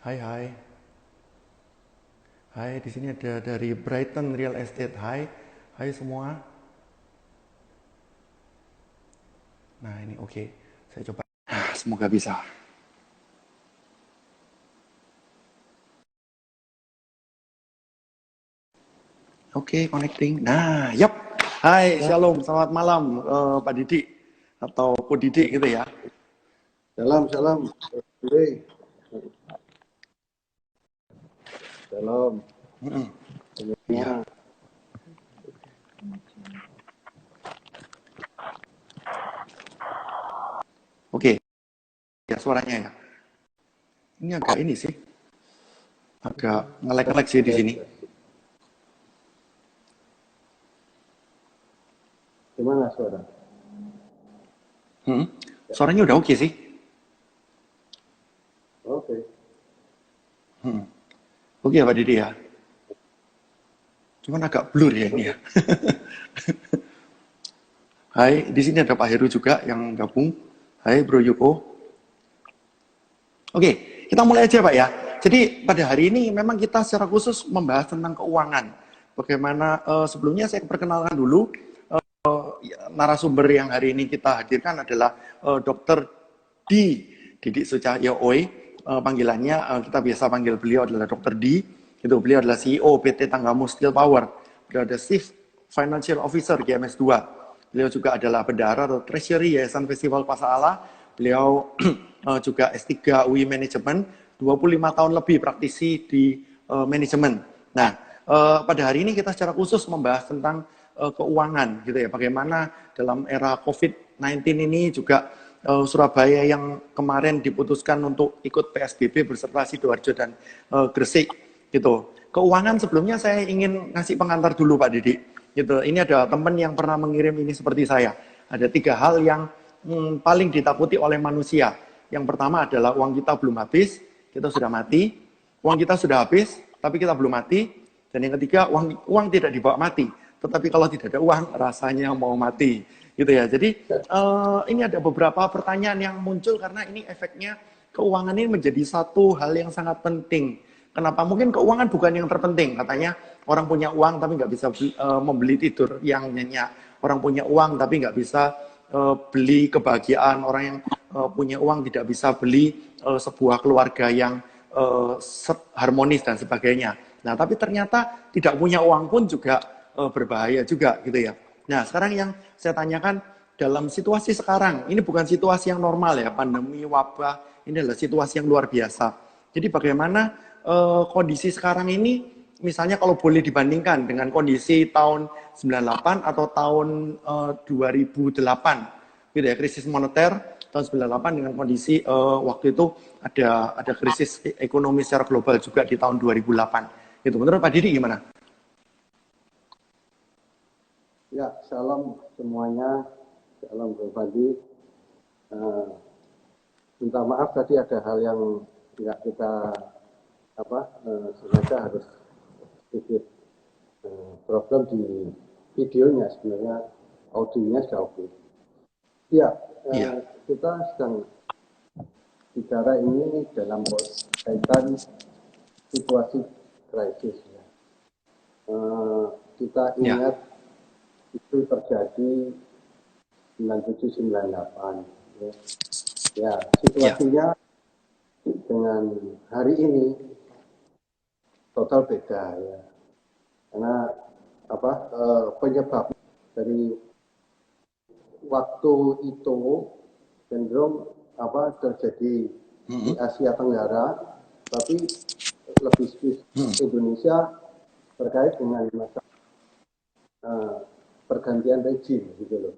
Hai, hai. Hai, di sini ada dari Brighton Real Estate. Hai. Hai semua. Nah, ini oke. Saya coba. Nah, semoga bisa. Oke, connecting. Nah, yap. Hai, Ya, Shalom. Selamat malam, Pak Didik atau Ko Didik gitu ya. salam, salam. Oke, salam Iya. semua. Oke, ya suaranya ya. Ini agak ini sih. Agak ngelek-ngelek sih di sini. Gimana suara? Hmm. Suaranya udah oke sih. Oke. Oke ya, Pak Didik ya. Cuman agak blur ya ini ya. Hai, di sini ada Pak Heru juga yang gabung. Hai, Bro Yuko. Oke, kita mulai aja Pak ya. Jadi pada hari ini memang kita secara khusus membahas tentang keuangan. Bagaimana sebelumnya saya perkenalkan dulu narasumber yang hari ini kita hadirkan adalah Dr. Didik Sucahyo Oi. Panggilannya kita biasa panggil beliau adalah Dr. D. Itu beliau adalah CEO PT Tanggamu Steel Power. Beliau adalah Chief Financial Officer GMS 2. Beliau juga adalah bendahara atau treasury Yayasan Festival Pasala. Beliau juga S3 UI Management, 25 tahun lebih praktisi di manajemen. Nah, pada hari ini kita secara khusus membahas tentang keuangan gitu ya. Bagaimana dalam era COVID-19 ini juga Surabaya yang kemarin diputuskan untuk ikut PSBB beserta Sidoarjo dan Gresik gitu. Keuangan sebelumnya saya ingin ngasih pengantar dulu Pak Didik. Gitu. Ini ada teman yang pernah mengirim ini seperti saya. Ada 3 hal yang paling ditakuti oleh manusia. Yang pertama adalah uang kita belum habis, kita sudah mati. Uang kita sudah habis, tapi kita belum mati. Dan yang ketiga, uang tidak dibawa mati. Tetapi kalau tidak ada uang, rasanya mau mati. Gitu ya. Jadi ini ada beberapa pertanyaan yang muncul karena ini efeknya keuangan ini menjadi satu hal yang sangat penting. Kenapa? Mungkin keuangan bukan yang terpenting. Katanya orang punya uang tapi nggak bisa membeli tidur yang nyenyak. Orang punya uang tapi nggak bisa beli kebahagiaan. Orang yang punya uang tidak bisa beli sebuah keluarga yang harmonis dan sebagainya. Nah, tapi ternyata tidak punya uang pun juga berbahaya juga gitu ya. Nah, sekarang yang saya tanyakan dalam situasi sekarang, ini bukan situasi yang normal ya, pandemi, wabah, ini adalah situasi yang luar biasa. Jadi bagaimana kondisi sekarang ini, misalnya kalau boleh dibandingkan dengan kondisi tahun 98 atau tahun 2008, gitu ya, krisis moneter tahun 98 dengan kondisi waktu itu ada krisis ekonomi secara global juga di tahun 2008. Itu menurut Pak Didi gimana? Ya, salam semuanya. Salam berbagi. Minta maaf tadi ada hal yang tidak kita sengaja harus sedikit problem di videonya, sebenarnya audionya sudah oke. Ya, Iya, kita sedang bicara ini dalam kaitan situasi krisis. Ya. Kita iya, ingat itu terjadi 9798. Ya. Ya, iya, situasinya dengan hari ini total beda ya. Karena penyebab dari waktu itu cenderung terjadi di Asia Tenggara, tapi lebih spesifik Indonesia terkait dengan masalah pergantian rejim gitu loh.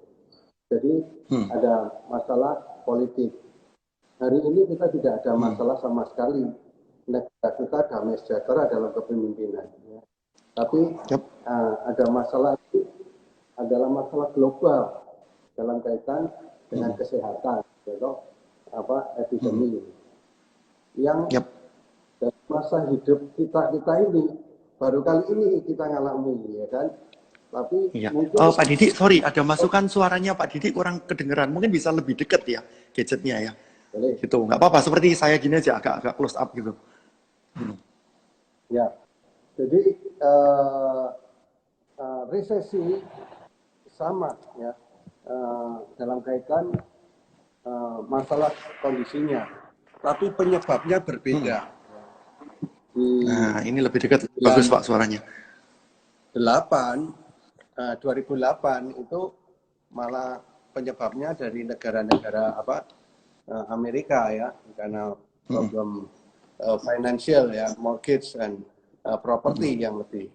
Jadi ada masalah politik. Hari ini kita tidak ada masalah sama sekali. Negara kita damai sejahtera dalam kepemimpinan. Ya. Tapi yep. ada masalah itu adalah masalah global dalam kaitan dengan kesehatan, gitu, epidemi. Yang Yep. dari masa hidup kita ini baru kali ini kita ngalami, ya kan? Tapi Iya. mungkin Pak Didik, sorry, ada masukan suaranya Pak Didik kurang kedengeran. Mungkin bisa lebih dekat ya gadgetnya ya. boleh. Gitu, nggak apa-apa. Seperti saya gini aja, agak close up gitu. Ya, jadi resesi sama ya dalam kaitan masalah kondisinya, tapi penyebabnya berbeda. Di Nah, ini lebih dekat. Bagus, bulan Pak, suaranya. 2008 itu malah penyebabnya dari negara-negara Amerika ya, karena problem financial ya, mortgage dan property yang lebih.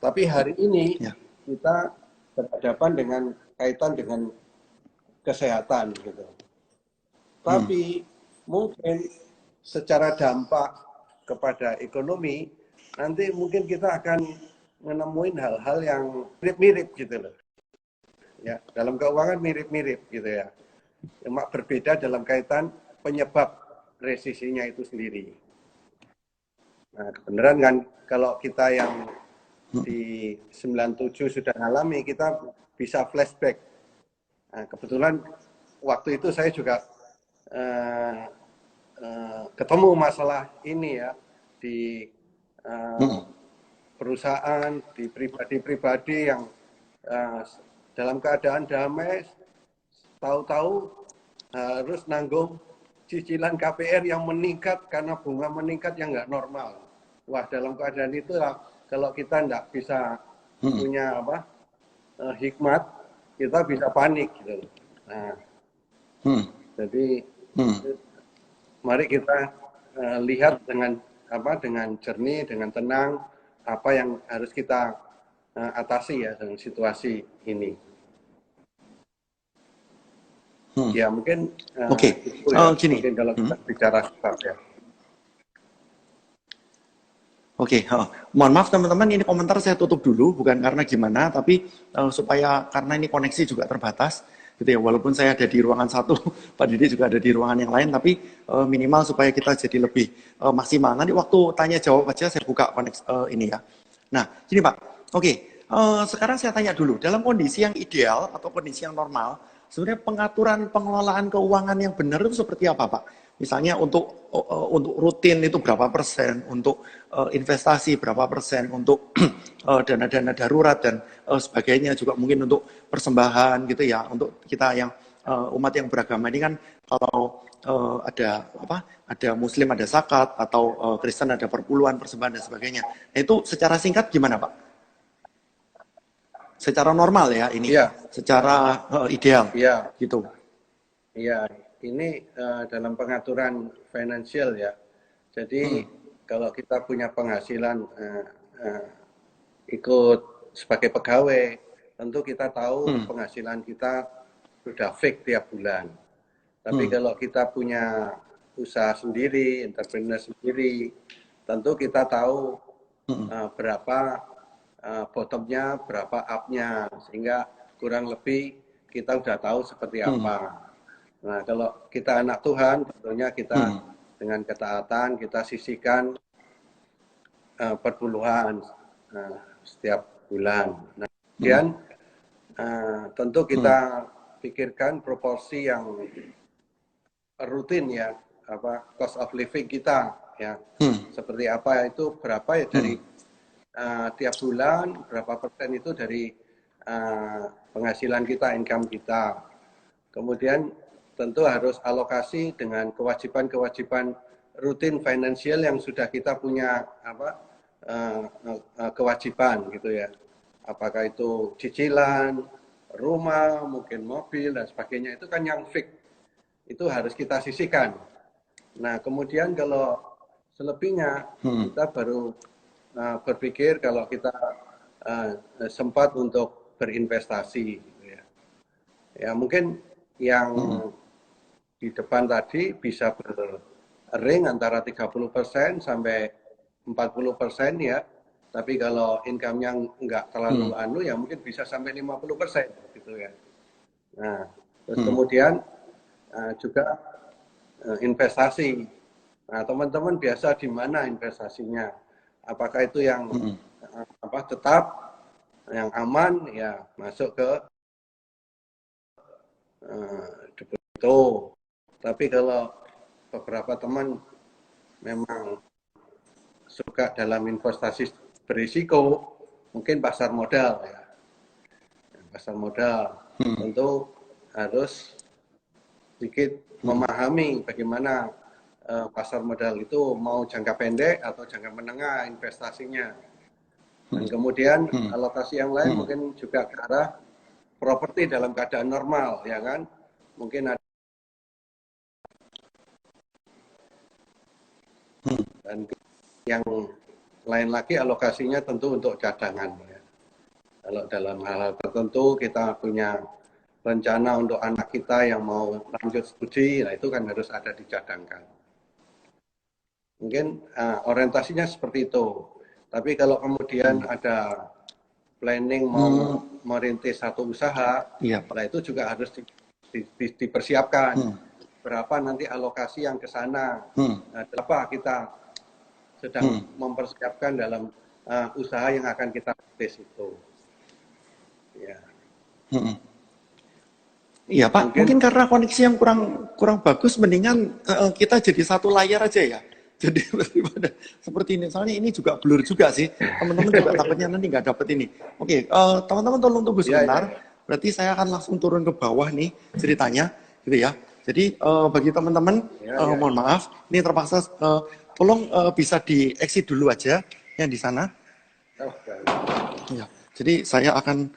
Tapi hari ini Ya. kita berhadapan dengan kaitan dengan kesehatan gitu. Tapi mungkin secara dampak kepada ekonomi nanti mungkin kita akan menemuin hal-hal yang mirip-mirip gitu loh. Ya, dalam keuangan mirip-mirip gitu ya. Cuma berbeda dalam kaitan penyebab resesinya itu sendiri. Nah, kebenaran kan kalau kita yang di 97 sudah alami, kita bisa flashback. Nah, kebetulan waktu itu saya juga ketemu masalah ini ya di perusahaan, di pribadi-pribadi yang dalam keadaan damai, tahu-tahu harus nanggung cicilan KPR yang meningkat karena bunga meningkat yang nggak normal. Wah, dalam keadaan itu kalau kita nggak bisa punya hikmat, kita bisa panik gitu. Nah, jadi mari kita lihat dengan jernih, dengan tenang apa yang harus kita atasi ya dengan situasi ini. Ya mungkin itu ya, Gini. mungkin kalau kita bicara sebab ya. Mohon maaf teman-teman, ini komentar saya tutup dulu, bukan karena gimana, tapi supaya karena ini koneksi juga terbatas, gitu ya. Walaupun saya ada di ruangan satu, Pak Didi juga ada di ruangan yang lain, tapi minimal supaya kita jadi lebih maksimal. Nanti waktu tanya jawab aja saya buka koneksi ini ya. Nah, gini Pak, sekarang saya tanya dulu, dalam kondisi yang ideal atau kondisi yang normal, sebenarnya pengaturan pengelolaan keuangan yang benar itu seperti apa Pak? Misalnya untuk rutin itu berapa persen, untuk investasi berapa persen, untuk dana-dana darurat dan sebagainya, juga mungkin untuk persembahan gitu ya, untuk kita yang umat yang beragama ini kan kalau ada Muslim ada zakat, atau Kristen ada perpuluhan, persembahan dan sebagainya. Nah, itu secara singkat gimana Pak? Secara normal ya ini, Iya, secara ideal iya, gitu. iya. Ini dalam pengaturan finansial ya. Jadi kalau kita punya penghasilan ikut sebagai pegawai, tentu kita tahu penghasilan kita sudah fix tiap bulan. Tapi kalau kita punya usaha sendiri, entrepreneur sendiri, tentu kita tahu berapa bottomnya, berapa upnya, sehingga kurang lebih kita udah tahu seperti apa. Nah, kalau kita anak Tuhan, tentunya kita dengan ketaatan kita sisihkan perpuluhan setiap bulan. Nah, kemudian tentu kita pikirkan proporsi yang rutin ya, cost of living kita ya, seperti apa itu berapa ya dari tiap bulan berapa persen itu dari penghasilan kita, income kita. Kemudian tentu harus alokasi dengan kewajiban-kewajiban rutin finansial yang sudah kita punya kewajiban gitu ya. Apakah itu cicilan, rumah, mungkin mobil dan sebagainya, itu kan yang fix. Itu harus kita sisihkan. Nah, kemudian kalau selebihnya kita baru berpikir kalau kita sempat untuk berinvestasi gitu ya. Ya mungkin yang di depan tadi bisa berring antara 30% sampai 40% ya. Tapi kalau income-nya nggak terlalu ya mungkin bisa sampai 50% gitu ya. Nah, terus kemudian juga investasi. Nah, teman-teman biasa di mana investasinya? Apakah itu yang tetap, yang aman ya masuk ke deposito. Tapi kalau beberapa teman memang suka dalam investasi berisiko, mungkin pasar modal ya. Pasar modal tentu harus sedikit memahami bagaimana pasar modal itu mau jangka pendek atau jangka menengah investasinya. Dan kemudian alokasi yang lain mungkin juga ke arah properti dalam keadaan normal, ya kan? Mungkin ada dan yang lain lagi alokasinya tentu untuk cadangan. Ya. Kalau dalam hal-hal tertentu kita punya rencana untuk anak kita yang mau lanjut studi, nah itu kan harus ada dicadangkan. Mungkin orientasinya seperti itu. Tapi kalau kemudian ada planning mau merintis satu usaha, nah itu juga harus dipersiapkan. Berapa nanti alokasi yang ke sana, berapa kita sedang mempersiapkan dalam usaha yang akan kita rintis itu. Ya. Iya Pak, mungkin karena koneksi yang kurang bagus, mendingan kita jadi satu layar aja ya. Jadi daripada seperti ini, soalnya ini juga blur juga sih. Teman-teman juga takutnya nanti nggak dapet ini. Oke, teman-teman tolong tunggu sebentar. Berarti saya akan langsung turun ke bawah nih ceritanya, gitu ya. Jadi bagi teman-teman, mohon maaf, ini terpaksa tolong bisa di-exit dulu aja yang di sana. Ya, jadi saya akan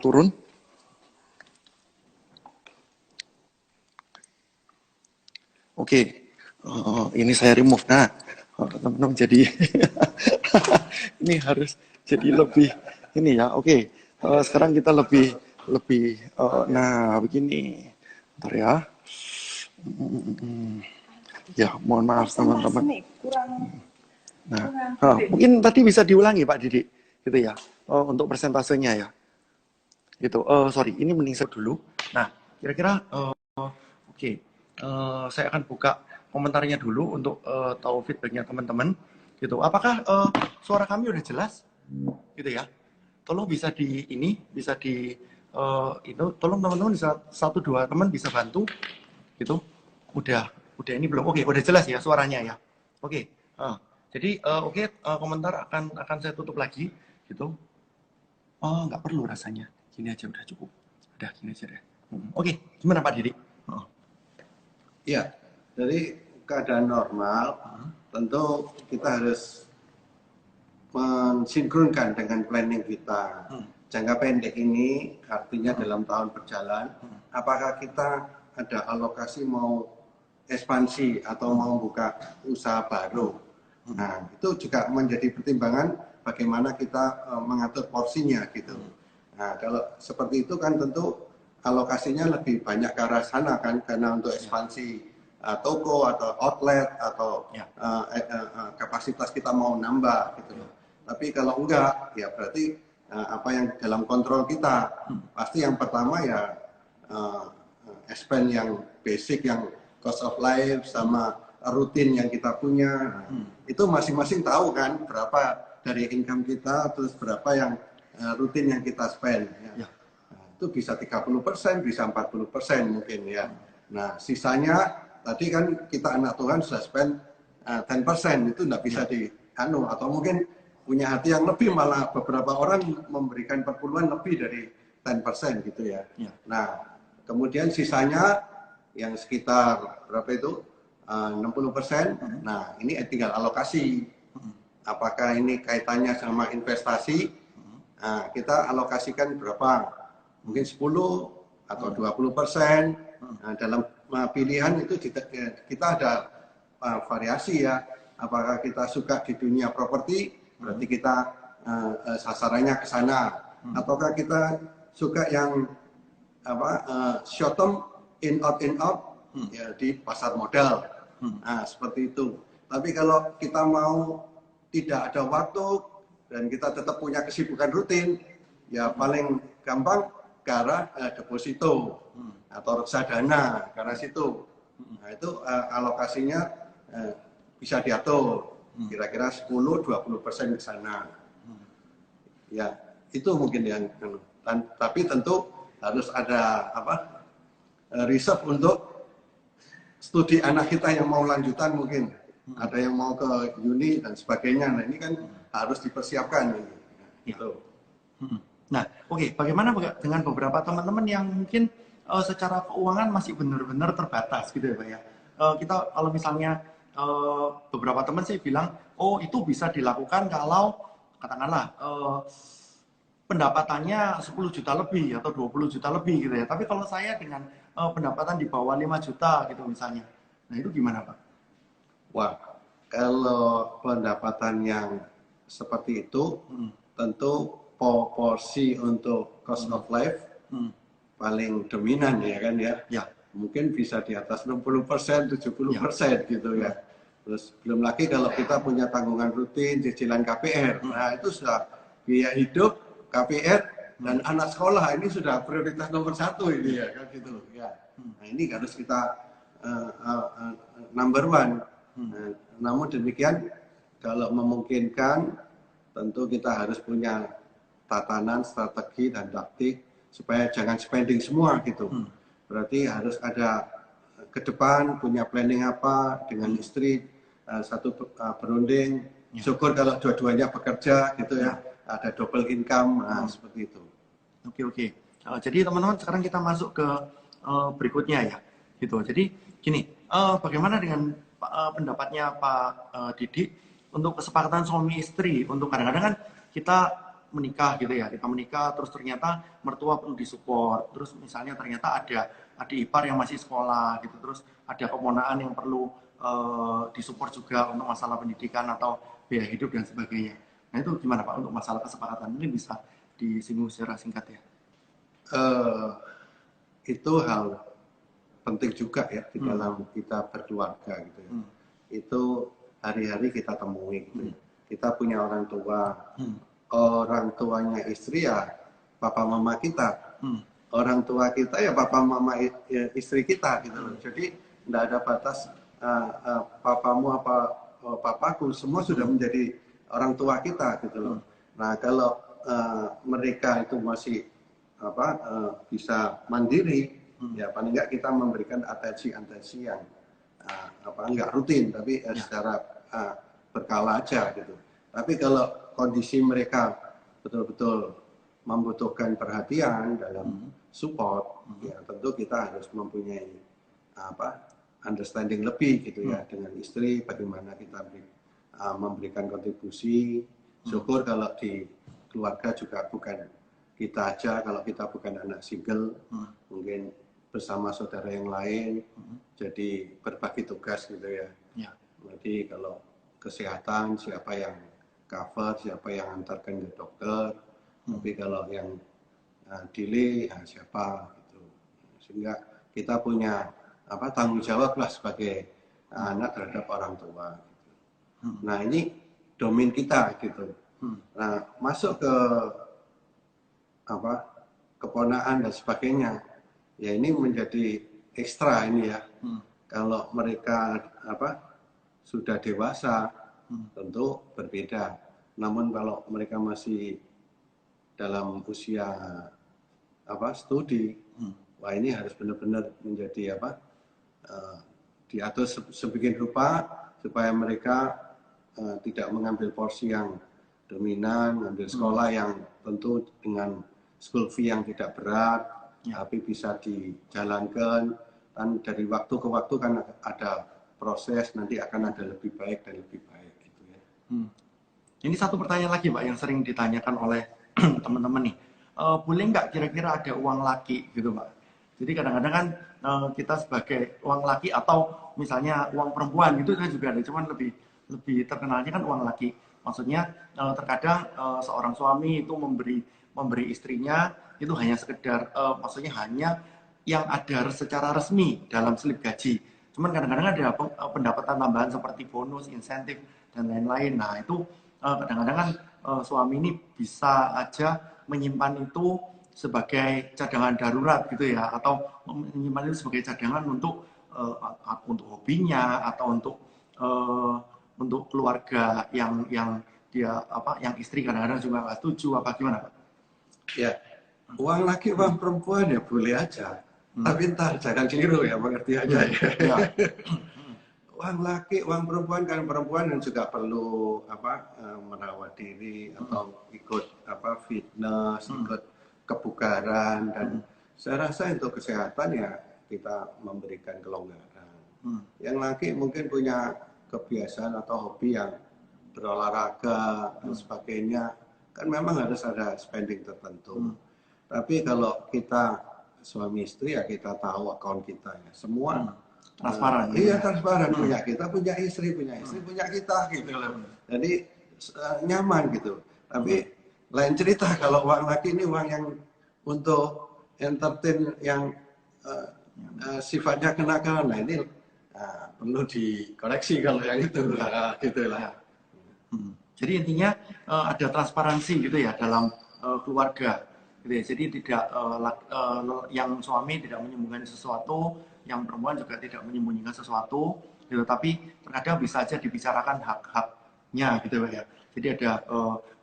turun. Oke, ini saya remove. Nah, teman-teman jadi ini harus jadi lebih ini ya. Oke, sekarang kita lebih nah begini. Bentar ya. Ya, mohon maaf teman-teman. Nah, mungkin tadi bisa diulangi Pak Didi, gitu ya, untuk persentasenya ya. Gitu. Sorry, ini mending saya dulu. Nah, kira-kira oke. Saya akan buka komentarnya dulu untuk tahu feedbacknya teman-teman. Gitu. Apakah suara kami udah jelas? Gitu ya. Tolong bisa di ini, bisa di itu. Tolong teman-teman bisa 1-2 teman bisa bantu. Gitu. Udah ini belum. Oke, udah jelas ya suaranya ya. Oke. Jadi komentar akan saya tutup lagi. Gitu. Nggak perlu rasanya. Gini aja udah cukup. Udah gini aja deh. Oke, gimana Pak Didi? Iya, jadi keadaan normal tentu kita harus mensinkronkan dengan planning kita. Jangka pendek ini artinya dalam tahun berjalan, apakah kita ada alokasi mau ekspansi atau mau buka usaha baru. Nah, itu juga menjadi pertimbangan bagaimana kita mengatur porsinya gitu. Nah, kalau seperti itu kan tentu alokasinya lebih banyak ke arah sana kan, karena untuk ekspansi toko atau outlet atau kapasitas kita mau nambah gitu loh. Tapi kalau enggak, ya berarti apa yang dalam kontrol kita, pasti yang pertama ya expand yang basic, yang cost of life sama rutin yang kita punya. Itu masing-masing tahu kan berapa dari income kita, terus berapa yang rutin yang kita spend. Ya. Nah, itu bisa 30%, bisa 40% mungkin ya. Nah, sisanya tadi kan kita anak Tuhan sudah spend 10%, itu nggak bisa atau mungkin punya hati yang lebih, malah beberapa orang memberikan perpuluhan lebih dari 10% gitu ya. Nah, kemudian sisanya yang sekitar berapa itu 60%. Nah, ini tinggal alokasi. Apakah ini kaitannya sama investasi? Nah, kita alokasikan berapa? Mungkin 10 atau 20%. Nah, dalam pilihan itu kita ada variasi ya. Apakah kita suka di dunia properti, berarti kita sasarannya ke sana. Ataukah kita suka yang short term, in out ya, di pasar modal. Nah, seperti itu. Tapi kalau kita mau tidak ada waktu dan kita tetap punya kesibukan rutin, ya paling gampang ke arah deposito atau reksadana, karena situ. Nah, itu alokasinya bisa diatur kira-kira 10-20% ke sana. Ya, itu mungkin yang tapi tentu harus ada reserve untuk studi anak kita yang mau lanjutan mungkin. ada yang mau ke uni dan sebagainya. Nah ini kan harus dipersiapkan ini. Gitu. Nah, oke. Bagaimana dengan beberapa teman-teman yang mungkin secara keuangan masih benar-benar terbatas gitu ya, Pak ya? Kita kalau misalnya beberapa teman sih bilang, oh itu bisa dilakukan kalau katakanlah pendapatannya 10 juta lebih atau 20 juta lebih gitu ya. Tapi kalau saya dengan pendapatan di bawah 5 juta gitu misalnya. Nah, itu gimana, Pak? Wah, kalau pendapatan yang seperti itu, tentu proporsi untuk cost of life paling dominan ya kan ya. Ya. Mungkin bisa di atas 60%, 70% gitu ya. Terus belum lagi kalau kita punya tanggungan rutin, cicilan KPR. Nah itu sudah biaya hidup, KPR, dan anak sekolah ini sudah prioritas nomor 1 ini ya kan gitu. Ya. Nah ini harus kita number 1. Nah, namun demikian kalau memungkinkan tentu kita harus punya tatanan, strategi dan taktik supaya jangan spending semua gitu. Berarti harus ada ke depan punya planning apa dengan istri, satu berunding. Syukur kalau dua-duanya bekerja gitu ya, ada double income seperti itu. Oke. Jadi teman-teman sekarang kita masuk ke berikutnya ya, gitu. Jadi gini, bagaimana dengan pendapatnya Pak Didi untuk kesepakatan suami istri untuk kadang-kadang kan kita menikah gitu ya, kita menikah terus ternyata mertua perlu disupport, terus misalnya ternyata ada adik ipar yang masih sekolah gitu, terus ada keponakan yang perlu disupport juga untuk masalah pendidikan atau biaya hidup dan sebagainya. Nah itu gimana Pak untuk masalah kesepakatan ini bisa disinggung secara singkat ya? Itu hal penting juga ya di dalam kita berkeluarga gitu ya. Itu hari-hari kita temui gitu ya. Kita punya orang tua, orang tuanya istri ya papa mama kita, orang tua kita ya papa mama istri kita gitu loh. Jadi tidak ada batas papamu apa papaku, semua sudah menjadi orang tua kita gitu loh. Nah kalau mereka itu masih bisa mandiri, ya paling nggak kita memberikan atensi yang nggak rutin tapi secara berkala aja gitu. Tapi kalau kondisi mereka betul-betul membutuhkan perhatian dalam support, ya tentu kita harus mempunyai understanding lebih gitu ya dengan istri, bagaimana kita memberikan kontribusi. Syukur kalau di keluarga juga bukan kita aja, kalau kita bukan anak single, mungkin bersama saudara yang lain, jadi berbagi tugas gitu ya. Jadi kalau kesehatan siapa yang cover, siapa yang antarkan ke dokter, tapi kalau yang delay siapa gitu. Sehingga kita punya tanggung jawab lah sebagai anak terhadap orang tua. Gitu. Nah ini domain kita gitu. Nah masuk ke keponaan dan sebagainya, ya ini menjadi ekstra ini ya. Kalau mereka sudah dewasa, tentu berbeda. Namun kalau mereka masih dalam usia studi, wah ini harus benar-benar menjadi diatur sebagian rupa supaya mereka tidak mengambil porsi yang dominan, mengambil sekolah yang tentu dengan school fee yang tidak berat, tapi bisa dijalankan. Dan dari waktu ke waktu kan ada proses, nanti akan ada lebih baik dan lebih baik gitu ya. Ini satu pertanyaan lagi Pak yang sering ditanyakan oleh teman-teman nih. Boleh nggak kira-kira ada uang laki gitu Pak? Jadi kadang-kadang kan kita sebagai uang laki atau misalnya uang perempuan gitu kan juga ada, cuman lebih terkenalnya kan uang laki. Maksudnya terkadang seorang suami itu memberi istrinya itu hanya sekedar maksudnya hanya yang ada secara resmi dalam slip gaji. Cuman kadang-kadang ada pendapatan tambahan seperti bonus, insentif dan lain-lain. Nah itu kadang-kadang kan suami ini bisa aja menyimpan itu sebagai cadangan darurat gitu ya, atau menyimpan itu sebagai cadangan untuk hobinya atau untuk keluarga yang dia yang istri kadang-kadang juga nggak setuju apa gimana Pak? Ya, uang laki uang perempuan ya boleh aja, tapi entar jangan keliru ya, mengerti aja ya. uang laki, uang perempuan, kan perempuan yang juga perlu merawat diri atau ikut fitness, ikut kebugaran, dan saya rasa untuk kesehatan ya kita memberikan kelonggaran. Yang laki mungkin punya kebiasaan atau hobi yang berolahraga dan sebagainya, kan memang harus ada spending tertentu. Tapi kalau kita suami istri ya kita tahu akun kita ya, semua transparan. Iya transparan, punya kita, punya istri punya kita gitu loh. Jadi nyaman gitu. Tapi lain cerita kalau uang laki ini uang yang untuk entertain yang sifatnya kenakalan. Nah ini perlu dikoreksi kalau yang itu lah, gitu lah. Jadi intinya ada transparansi gitu ya dalam keluarga. Gitu ya. Jadi tidak yang suami tidak menyembunyikan sesuatu, yang perempuan juga tidak menyembunyikan sesuatu, gitu. Tapi terkadang bisa aja dibicarakan hak-haknya gitu ya. Jadi ada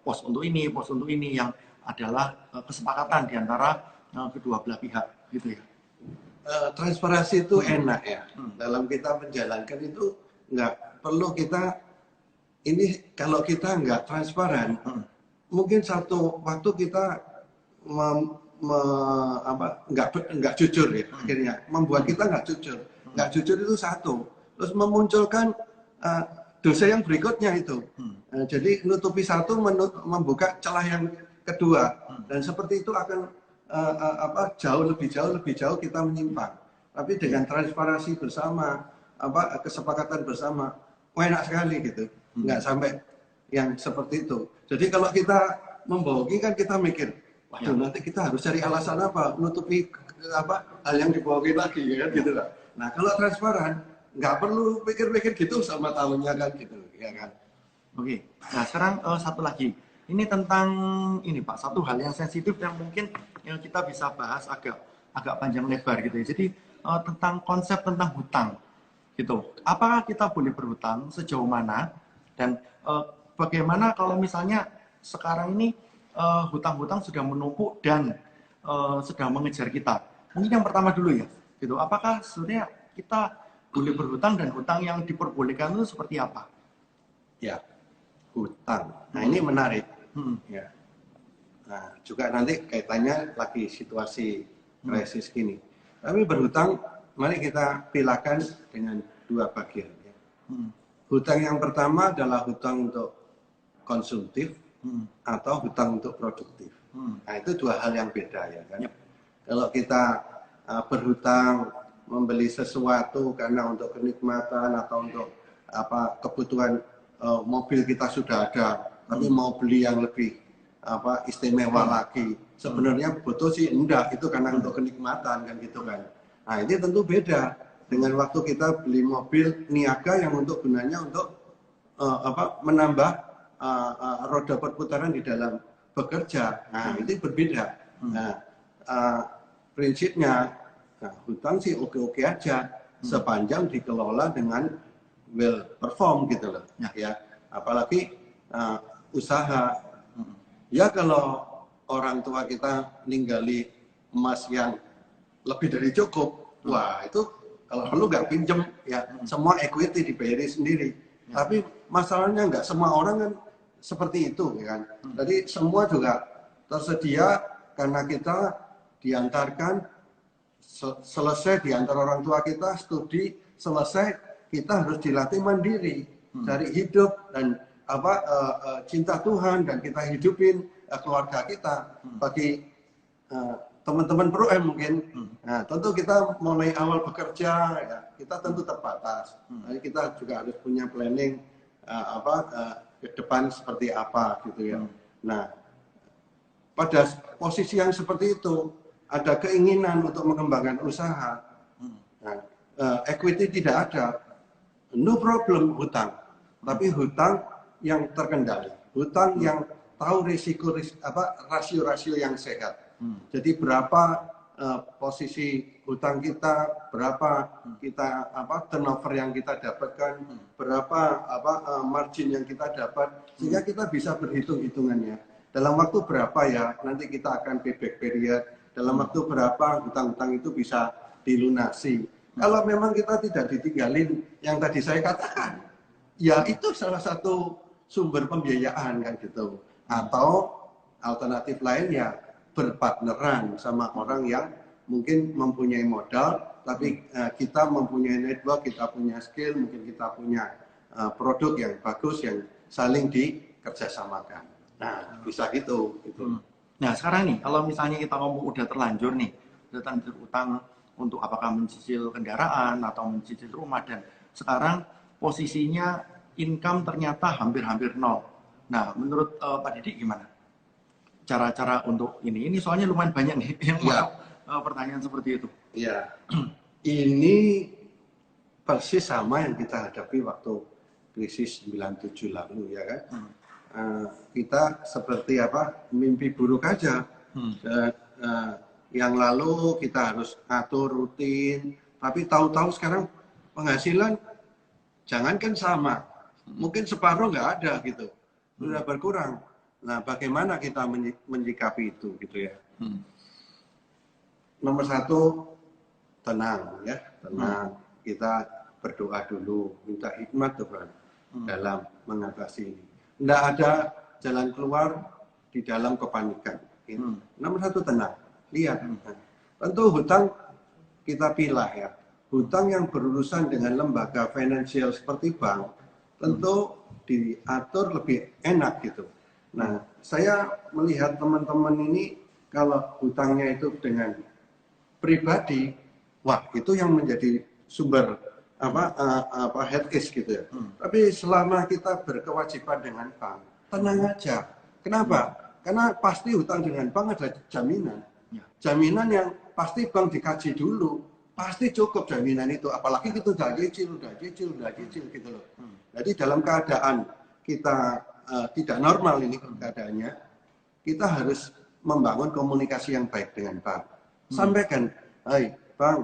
pos untuk ini yang adalah kesepakatan di antara kedua belah pihak gitu ya. Transparansi itu enak ya. Dalam kita menjalankan itu nggak perlu kita ini, kalau kita nggak transparan, mungkin satu waktu kita nggak jujur ya, akhirnya membuat kita nggak jujur. Nggak jujur itu satu, terus memunculkan dosa yang berikutnya itu. Jadi nutupi satu, membuka celah yang kedua, dan seperti itu akan jauh lebih jauh kita menyimpang. Tapi dengan transparansi bersama, kesepakatan bersama, enak sekali gitu. Nggak sampai yang seperti itu. Jadi kalau kita membohongi kan kita mikir, waduh nanti kita harus cari alasan apa, nutupi hal yang dibohongi lagi kan gitu lah. Nah kalau transparan nggak perlu pikir-pikir gitu sama tahunya kan gitu ya kan. Oke. Nah sekarang satu lagi, ini tentang ini Pak, satu hal yang sensitif yang mungkin yang kita bisa bahas agak panjang lebar gitu ya. Jadi tentang konsep tentang hutang gitu. Apakah kita boleh berhutang, sejauh mana, dan bagaimana kalau misalnya sekarang ini hutang-hutang sudah menumpuk dan sedang mengejar kita. Mungkin yang pertama dulu ya, gitu. Apakah sebenarnya kita boleh berhutang, dan hutang yang diperbolehkan itu seperti apa? Ya, hutang. Nah ini menarik. Ya. Nah juga nanti kaitannya lagi situasi krisis gini. Tapi berhutang, mari kita pilahkan dengan dua bagian. Ya. Hutang yang pertama adalah hutang untuk konsumtif atau hutang untuk produktif. Nah itu dua hal yang beda ya kan. Kalau kita berhutang membeli sesuatu karena untuk kenikmatan atau untuk kebutuhan mobil kita sudah ada, tapi mau beli yang lebih istimewa lagi, sebenarnya butuh sih enggak, itu karena untuk kenikmatan kan gitu kan. Nah ini tentu beda dengan waktu kita beli mobil niaga yang untuk gunanya untuk menambah roda perputaran di dalam bekerja. Nah itu berbeda. Nah prinsipnya hutang sih oke-oke aja sepanjang dikelola dengan well perform gitu loh ya. Apalagi usaha ya, kalau orang tua kita ninggali emas yang lebih dari cukup, wah itu kalau perlu nggak pinjem ya, semua equity dibayari sendiri. Tapi masalahnya nggak semua orang kan seperti itu ya kan. Jadi semua juga tersedia karena kita diantarkan selesai diantar orang tua kita, studi selesai, kita harus dilatih mandiri, cari hidup dan cinta Tuhan, dan kita hidupin keluarga kita. Bagi teman-teman pro mungkin, nah, tentu kita mulai awal bekerja ya, kita tentu terbatas. Jadi kita juga harus punya planning ke depan seperti apa gitu ya. Nah pada posisi yang seperti itu ada keinginan untuk mengembangkan usaha, nah, equity tidak ada, no problem hutang, tapi hutang yang terkendali, hutang yang tahu risiko rasio-rasio yang sehat. Jadi berapa posisi hutang kita, berapa kita turnover yang kita dapatkan, berapa margin yang kita dapat, sehingga kita bisa berhitung-hitungannya. Dalam waktu berapa ya nanti kita akan payback period, dalam waktu berapa hutang-hutang itu bisa dilunasi. Kalau memang kita tidak ditinggalin yang tadi saya katakan, ya itu salah satu sumber pembiayaan kan gitu. Atau alternatif lain ya berpartneran sama orang yang mungkin mempunyai modal, tapi kita mempunyai network, kita punya skill, mungkin kita punya produk yang bagus yang saling dikerjasamakan. Nah, bisa gitu. Nah, sekarang nih, kalau misalnya kita ngomong udah terlanjur nih, udah terlanjur utang untuk apakah mencicil kendaraan atau mencicil rumah, dan sekarang posisinya income ternyata hampir-hampir nol. Nah, menurut Pak Didik gimana? Cara-cara untuk ini? Ini soalnya lumayan banyak nih yang pertanyaan seperti itu. Iya, ini persis sama yang kita hadapi waktu krisis 97 lalu ya kan. Kita seperti apa, mimpi buruk aja. Yang lalu kita harus atur rutin, tapi tahu-tahu sekarang penghasilan jangankan sama, mungkin separuh nggak ada gitu, sudah berkurang. Nah, bagaimana kita menyikapi itu gitu ya? Nomor satu, tenang ya, tenang. Kita berdoa dulu, minta hikmat Tuhan dalam mengatasi ini. Tidak ada jalan keluar di dalam kepanikan. Nomor satu, tenang. Lihat, tentu hutang kita pilah ya. Hutang yang berurusan dengan lembaga finansial seperti bank, tentu diatur lebih enak gitu. Nah, saya melihat teman-teman ini kalau hutangnya itu dengan pribadi, wah itu yang menjadi sumber headache gitu ya. Tapi selama kita berkewajiban dengan bank, tenang aja. Kenapa? Karena pasti hutang dengan bank ada jaminan. Jaminan yang pasti bank dikaji dulu, pasti cukup jaminan itu. Apalagi kita udah cicil gitu loh. Jadi dalam keadaan kita tidak normal ini keadaannya, kita harus membangun komunikasi yang baik dengan bank. Sampaikan, hai bang,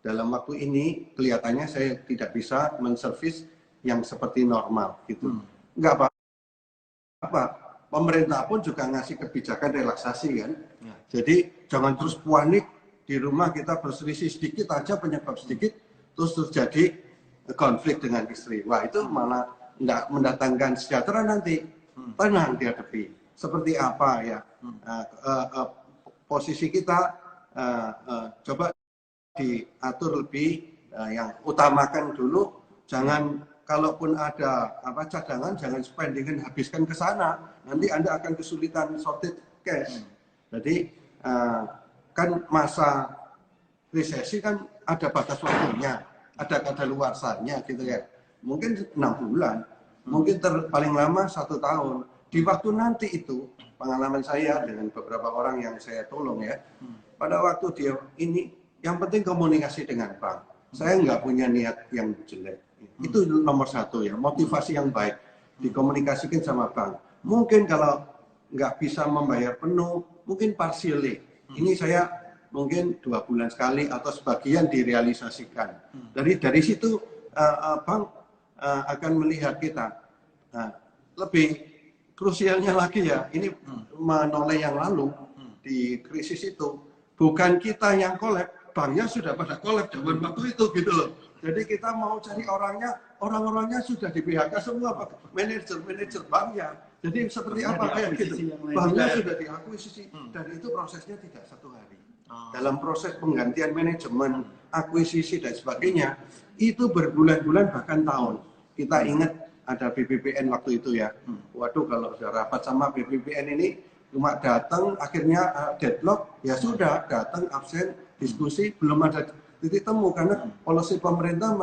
dalam waktu ini kelihatannya saya tidak bisa menservis yang seperti normal gitu. Enggak apa-apa. Pemerintah pun juga ngasih kebijakan relaksasi kan. Jadi jangan terus panik di rumah, kita berselisih sedikit aja, penyebab sedikit terus terjadi konflik dengan istri. Wah itu malah nggak mendatangkan sejahtera nanti. Tenang dihadapi. Seperti apa ya posisi kita, coba diatur lebih, yang utamakan dulu, jangan kalaupun ada cadangan, jangan spending habiskan ke sana, nanti Anda akan kesulitan sorted cash. Jadi kan masa resesi kan ada batas waktunya, ada kadaluarsanya gitu ya. Mungkin 6 bulan, mungkin paling lama 1 tahun. Di waktu nanti itu, pengalaman saya dengan beberapa orang yang saya tolong ya, pada waktu dia ini, yang penting komunikasi dengan bank. Saya nggak punya niat yang jelek. Itu nomor satu ya, motivasi yang baik. Dikomunikasikan sama bank. Mungkin kalau nggak bisa membayar penuh, mungkin partially. Ini saya mungkin 2 bulan sekali atau sebagian direalisasikan. Dari situ bank akan melihat kita. Lebih krusialnya lagi ya, ini menoleh yang lalu di krisis itu, bukan kita yang kolab, banknya sudah pada kolab zaman waktu itu gitu loh. Jadi kita mau cari orang-orangnya sudah di PHK semua, manajer banknya. Jadi seperti apa kayak gitu, banknya sudah diakuisisi, dan itu prosesnya tidak 1 hari. Dalam proses penggantian manajemen, akuisisi dan sebagainya, itu berbulan-bulan bahkan tahun. Kita ingat ada BPPN waktu itu ya. Waduh, kalau sudah rapat sama BPPN ini cuma datang, akhirnya deadlock, ya sudah datang absen, diskusi, belum ada titik temu karena polisi pemerintah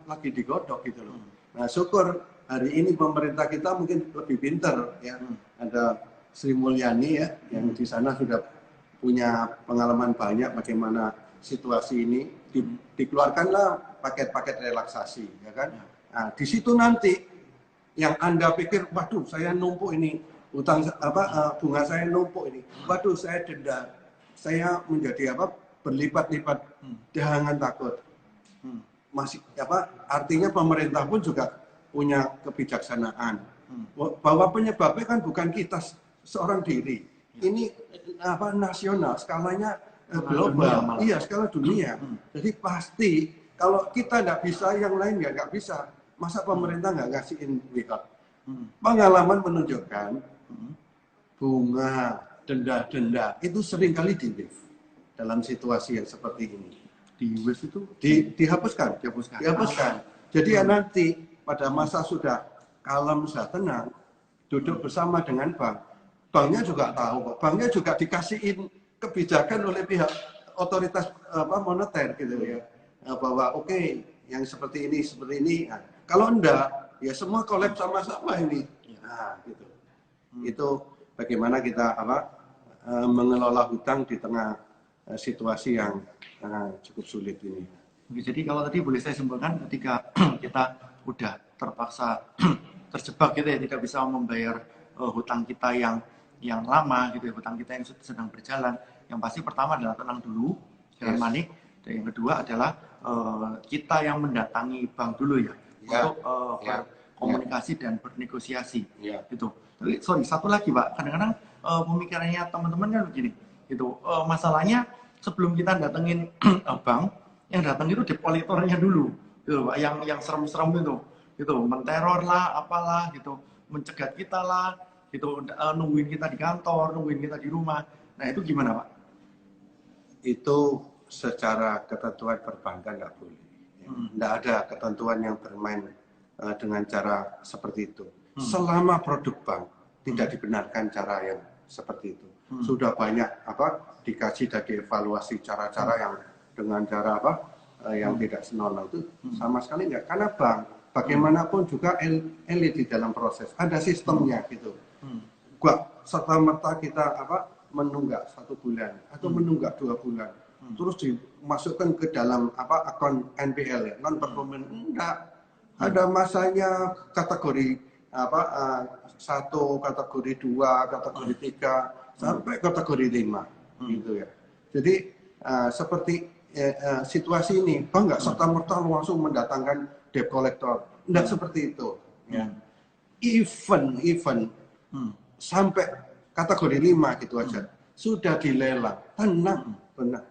lagi digodok gitu loh. Nah, syukur hari ini pemerintah kita mungkin lebih pintar ya. Ada Sri Mulyani ya, yang di sana sudah punya pengalaman banyak bagaimana situasi ini. Dikeluarkanlah paket-paket relaksasi ya kan. Nah, di situ nanti yang Anda pikir, waduh saya numpuk ini, utang bunga saya numpuk ini, waduh saya denda, saya menjadi berlipat-lipat, jangan takut. Masih artinya pemerintah pun juga punya kebijaksanaan. Bahwa penyebabnya kan bukan kita seorang diri. Ini nasional, skalanya global. Iya, skala dunia. Jadi pasti Kalau kita nggak bisa, yang lain nggak bisa. Masa pemerintah nggak ngasihin WIOT? Pengalaman menunjukkan bunga, denda-denda itu seringkali di-waive dalam situasi yang seperti ini. Di-waive itu Dihapuskan. Jadi ya nanti pada masa sudah kalem, sudah tenang, duduk bersama dengan bank. Banknya juga tahu kok. Banknya juga dikasihin kebijakan oleh pihak otoritas moneter gitu ya. Bahwa oke, yang seperti ini. Nah, kalau enggak, ya semua collab sama-sama ini. Nah, gitu. Itu bagaimana kita mengelola hutang di tengah situasi yang cukup sulit ini. Jadi kalau tadi boleh saya simpulkan, ketika kita udah terpaksa terjebak gitu ya, tidak bisa membayar hutang kita yang lama gitu ya, hutang kita yang sedang berjalan, yang pasti pertama adalah tenang dulu, jangan panik, dan yang kedua adalah kita yang mendatangi bank dulu ya, untuk berkomunikasi dan bernegosiasi gitu. Tapi sorry, satu lagi Pak, kadang-kadang pemikirannya teman-teman kan begini gitu, masalahnya sebelum kita datengin bank, yang datang itu debt collector-nya dulu gitu Pak, yang serem-serem itu gitu, menteror lah, apalah gitu, mencegat kita lah gitu, nungguin kita di kantor, nungguin kita di rumah. Nah itu gimana Pak? Itu secara ketentuan perbankan nggak boleh. Nggak ada ketentuan yang bermain dengan cara seperti itu. Selama produk bank tidak dibenarkan cara yang seperti itu. Sudah banyak dikaji dan dievaluasi cara-cara yang dengan cara yang tidak senonoh itu sama sekali nggak. Karena bank bagaimanapun juga elit di dalam proses, ada sistemnya gitu. Gua serta merta kita menunggak 1 bulan atau menunggak 2 bulan, terus dimasukkan ke dalam akun NPL ya, non performing, enggak. Ada masanya kategori 1, kategori 2, kategori 3 sampai kategori 5 gitu ya. Jadi seperti situasi ini, bank nggak serta merta langsung mendatangkan debt collector, enggak seperti itu ya. Even sampai kategori 5 gitu aja sudah dilelang, tenang, benar.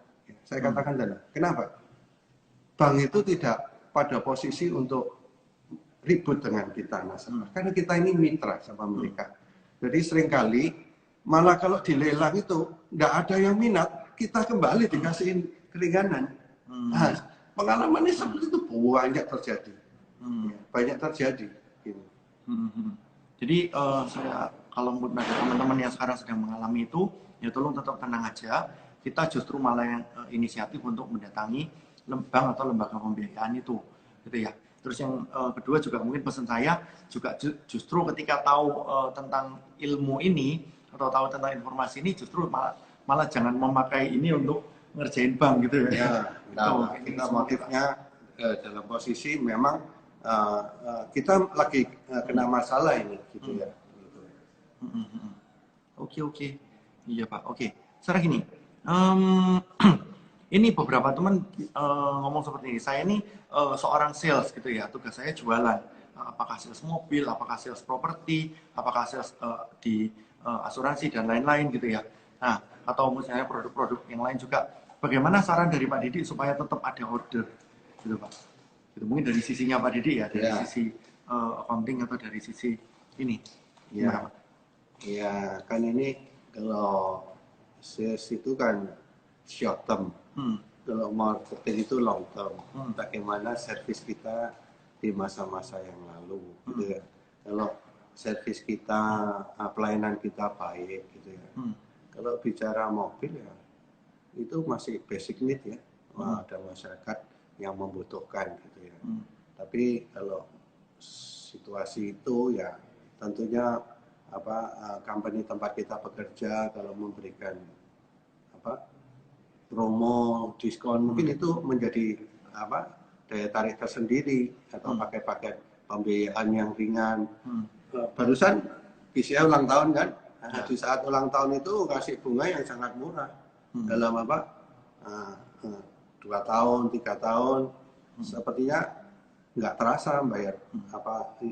Saya katakan tenang. Kenapa? Bank itu tidak pada posisi untuk ribut dengan kita, karena kita ini mitra sama mereka. Jadi seringkali malah kalau dilelang itu nggak ada yang minat, kita kembali dikasihin keringanan. Nah, pengalamannya seperti itu banyak terjadi, banyak terjadi. Gitu. Jadi saya kalau ada teman-teman yang sekarang sedang mengalami itu, ya tolong tetap tenang aja. Kita justru malah yang inisiatif untuk mendatangi bank atau lembaga pembiayaan itu, gitu ya. Terus yang kedua juga mungkin pesan saya juga justru ketika tahu tentang ilmu ini atau tahu tentang informasi ini, justru malah jangan memakai ini untuk ngerjain bank gitu ya. Nah, kita motifnya dalam posisi memang kita lagi kena masalah ini, gitu ya. Oke. Iya Pak, oke. Sekarang gini, ini beberapa teman ngomong seperti ini. Saya ini seorang sales gitu ya, tugas saya jualan. Apakah sales mobil, apakah sales properti, apakah sales di asuransi dan lain-lain gitu ya. Nah, atau misalnya produk-produk yang lain juga. Bagaimana saran dari Pak Didi supaya tetap ada order, gitu Pak? Gitu. Mungkin dari sisinya Pak Didi ya, dari sisi accounting atau dari sisi ini. Ya, kan ini kalau sales itu kan short term, kalau marketing itu long term. Bagaimana servis kita di masa-masa yang lalu, gitu ya. Kalau servis kita, pelayanan kita baik, gitu ya. Kalau bicara mobil ya, itu masih basic need ya. Ada masyarakat yang membutuhkan, gitu ya. Tapi kalau situasi itu ya tentunya company tempat kita bekerja kalau memberikan promo, diskon, mungkin itu menjadi daya tarik tersendiri, atau pakai paket pembiayaan yang ringan. Barusan PCA ulang tahun kan, di saat ulang tahun itu kasih bunga yang sangat murah dalam 2 tahun, 3 tahun, sepertinya nggak terasa bayar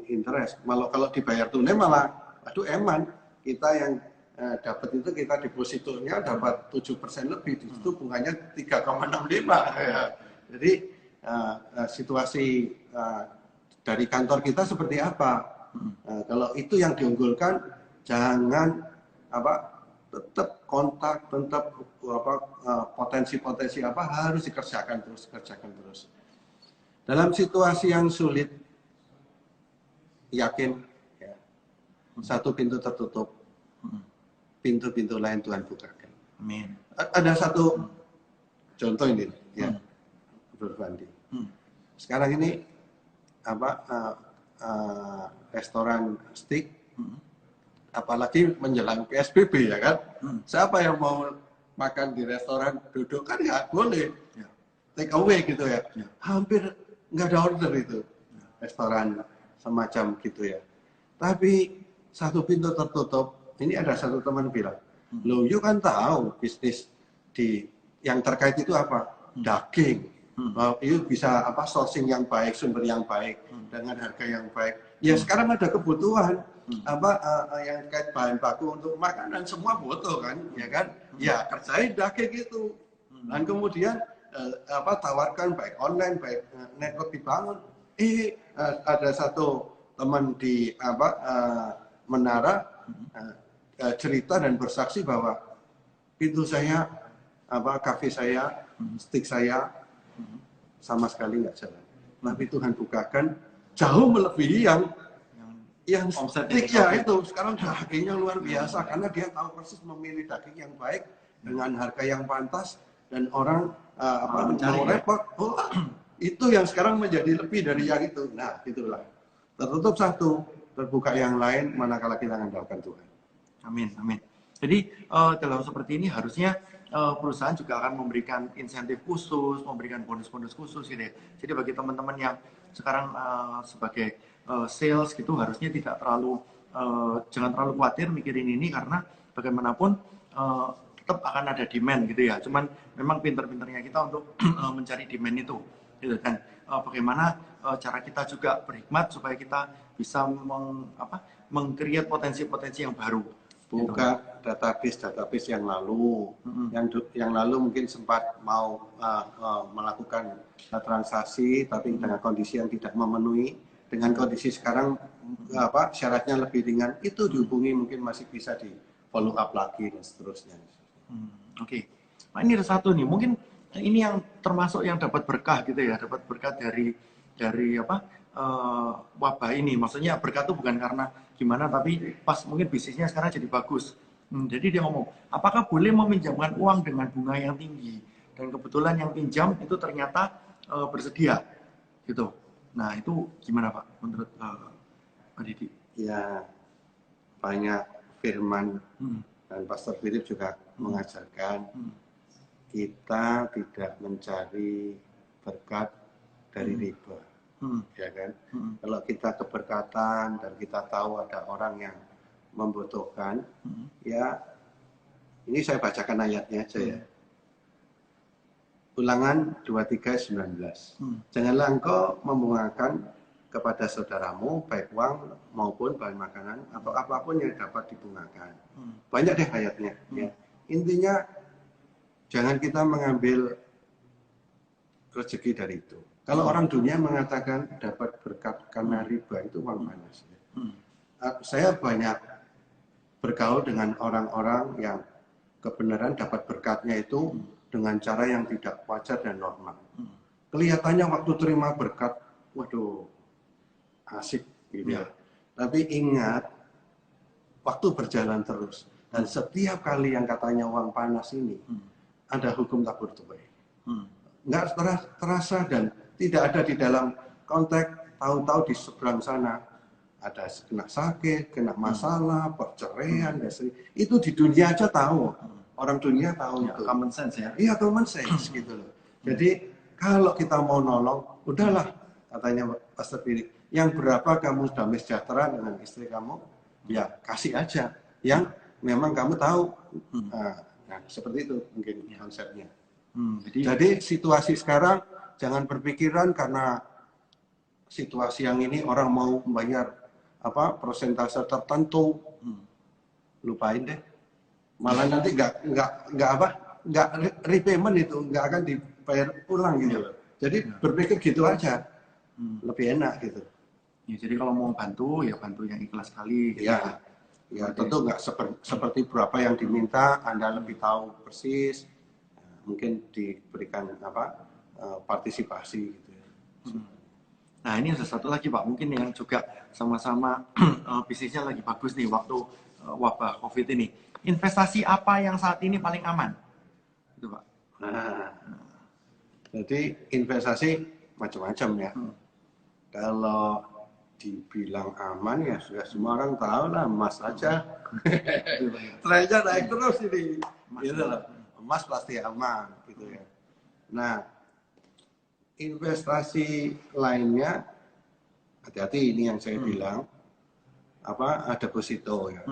interest. Malah kalau dibayar tunai malah eman, kita yang dapat itu, kita depositonya dapat 7% lebih, di situ bunganya 3,65. Jadi situasi dari kantor kita seperti apa. Kalau itu yang diunggulkan, jangan tetap kontak, tetap potensi-potensi apa harus dikerjakan terus. Dalam situasi yang sulit, yakin ya, satu pintu tertutup, pintu-pintu lain Tuhan bukakan. Amin. Ada satu contoh ini ya, Bro Fandi. Sekarang ini restoran steak, apalagi menjelang PSBB ya kan, siapa yang mau makan di restoran duduk kan nggak boleh, take away gitu ya, hampir nggak ada order itu restoran semacam gitu ya. Tapi satu pintu tertutup. Ini ada satu teman bilang, loh, you kan tahu bisnis di yang terkait itu apa? Daging. You bisa sourcing yang baik, sumber yang baik dengan harga yang baik. Ya sekarang ada kebutuhan yang terkait bahan baku untuk makanan, semua butuh kan, ya kan? Ya kerjain daging itu. Dan kemudian tawarkan baik online, baik network dibangun. Ada satu teman di Menara cerita dan bersaksi bahwa pintu saya, kafe saya, stick saya sama sekali nggak jalan. Tapi Tuhan bukakan jauh melebihi yang sticknya itu. Sekarang dagingnya luar biasa karena dia tahu persis memilih daging yang baik dengan harga yang pantas dan orang mau repot. Itu yang sekarang menjadi lebih dari yang itu. Nah, itulah. Tertutup satu, terbuka yang lain, manakala kita mengandalkan Tuhan. Amin, amin. Jadi dalam seperti ini harusnya perusahaan juga akan memberikan insentif khusus, memberikan bonus-bonus khusus gitu ya. Jadi bagi teman-teman yang sekarang sebagai sales gitu harusnya tidak terlalu jangan terlalu khawatir mikirin ini karena bagaimanapun tetap akan ada demand gitu ya. Cuman memang pinter-pinternya kita untuk mencari demand itu gitu kan. Bagaimana cara kita juga berhikmat supaya kita bisa meng-create potensi-potensi yang baru. Buka database yang lalu, yang lalu mungkin sempat mau melakukan transaksi, tapi dengan kondisi yang tidak memenuhi. Dengan kondisi sekarang syaratnya lebih ringan, itu dihubungi mungkin masih bisa di follow up lagi dan seterusnya. Oke. Nah ini ada satu nih, mungkin ini yang termasuk yang dapat berkah gitu ya, dapat berkah dari wabah ini. Maksudnya berkah itu bukan karena gimana, tapi pas mungkin bisnisnya sekarang jadi bagus. Jadi dia ngomong, apakah boleh meminjamkan uang dengan bunga yang tinggi? Dan kebetulan yang pinjam itu ternyata bersedia, gitu. Nah itu gimana Pak menurut Pak Didi? Ya banyak firman dan Pastor Philip juga mengajarkan kita tidak mencari berkat dari riba, ya kan? Kalau kita keberkatan dan kita tahu ada orang yang membutuhkan, ya ini saya bacakan ayatnya aja ya. Ulangan 23:19. Janganlah engkau membungakan kepada saudaramu baik uang maupun bahan makanan atau apapun yang dapat dibungakan. Banyak deh ayatnya. Ya. Intinya jangan kita mengambil rezeki dari itu. Kalau orang dunia mengatakan dapat berkat karena riba, itu uang panas. Saya banyak bergaul dengan orang-orang yang kebenaran dapat berkatnya itu dengan cara yang tidak wajar dan normal. Kelihatannya waktu terima berkat, waduh, asik gitu ya. Tapi ingat, waktu berjalan terus. Dan setiap kali yang katanya uang panas ini, ada hukum tabur tuai. Nggak terasa dan tidak ada di dalam konteks, tahu-tahu di seberang sana ada kena sakit, kena masalah, perceraian, itu di dunia aja tahu. Orang dunia tahu ya, itu. Common sense ya. Iya, common sense gitu loh. Jadi kalau kita mau nolong, udahlah katanya Pastor Philip, yang berapa kamu damai sejahtera dengan istri kamu, ya kasih aja. Yang memang kamu tahu. Nah, seperti itu mungkin konsepnya. Jadi situasi sekarang jangan berpikiran karena situasi yang ini orang mau membayar persentase tertentu, lupain deh. Malah nanti nggak repayment itu nggak akan dibayar ulang gitu loh. Jadi berpikir gitu aja, lebih enak gitu. Ya, jadi kalau mau bantu ya bantu yang ikhlas sekali. Gitu. Ya tentu nggak seperti berapa yang diminta, Anda lebih tahu persis. Mungkin diberikan partisipasi gitu ya. Nah ini ada satu lagi Pak, mungkin yang juga sama-sama bisnisnya lagi bagus nih waktu wabah COVID ini. Investasi apa yang saat ini paling aman? Itu Pak. Nah, jadi investasi macam-macam ya. Kalau dibilang aman ya sudah semua orang tahu lah, emas aja. Trennya naik terus ini. Gitu loh. Emas pasti aman gitu ya. Nah, investasi lainnya hati-hati ini yang saya bilang deposito ya.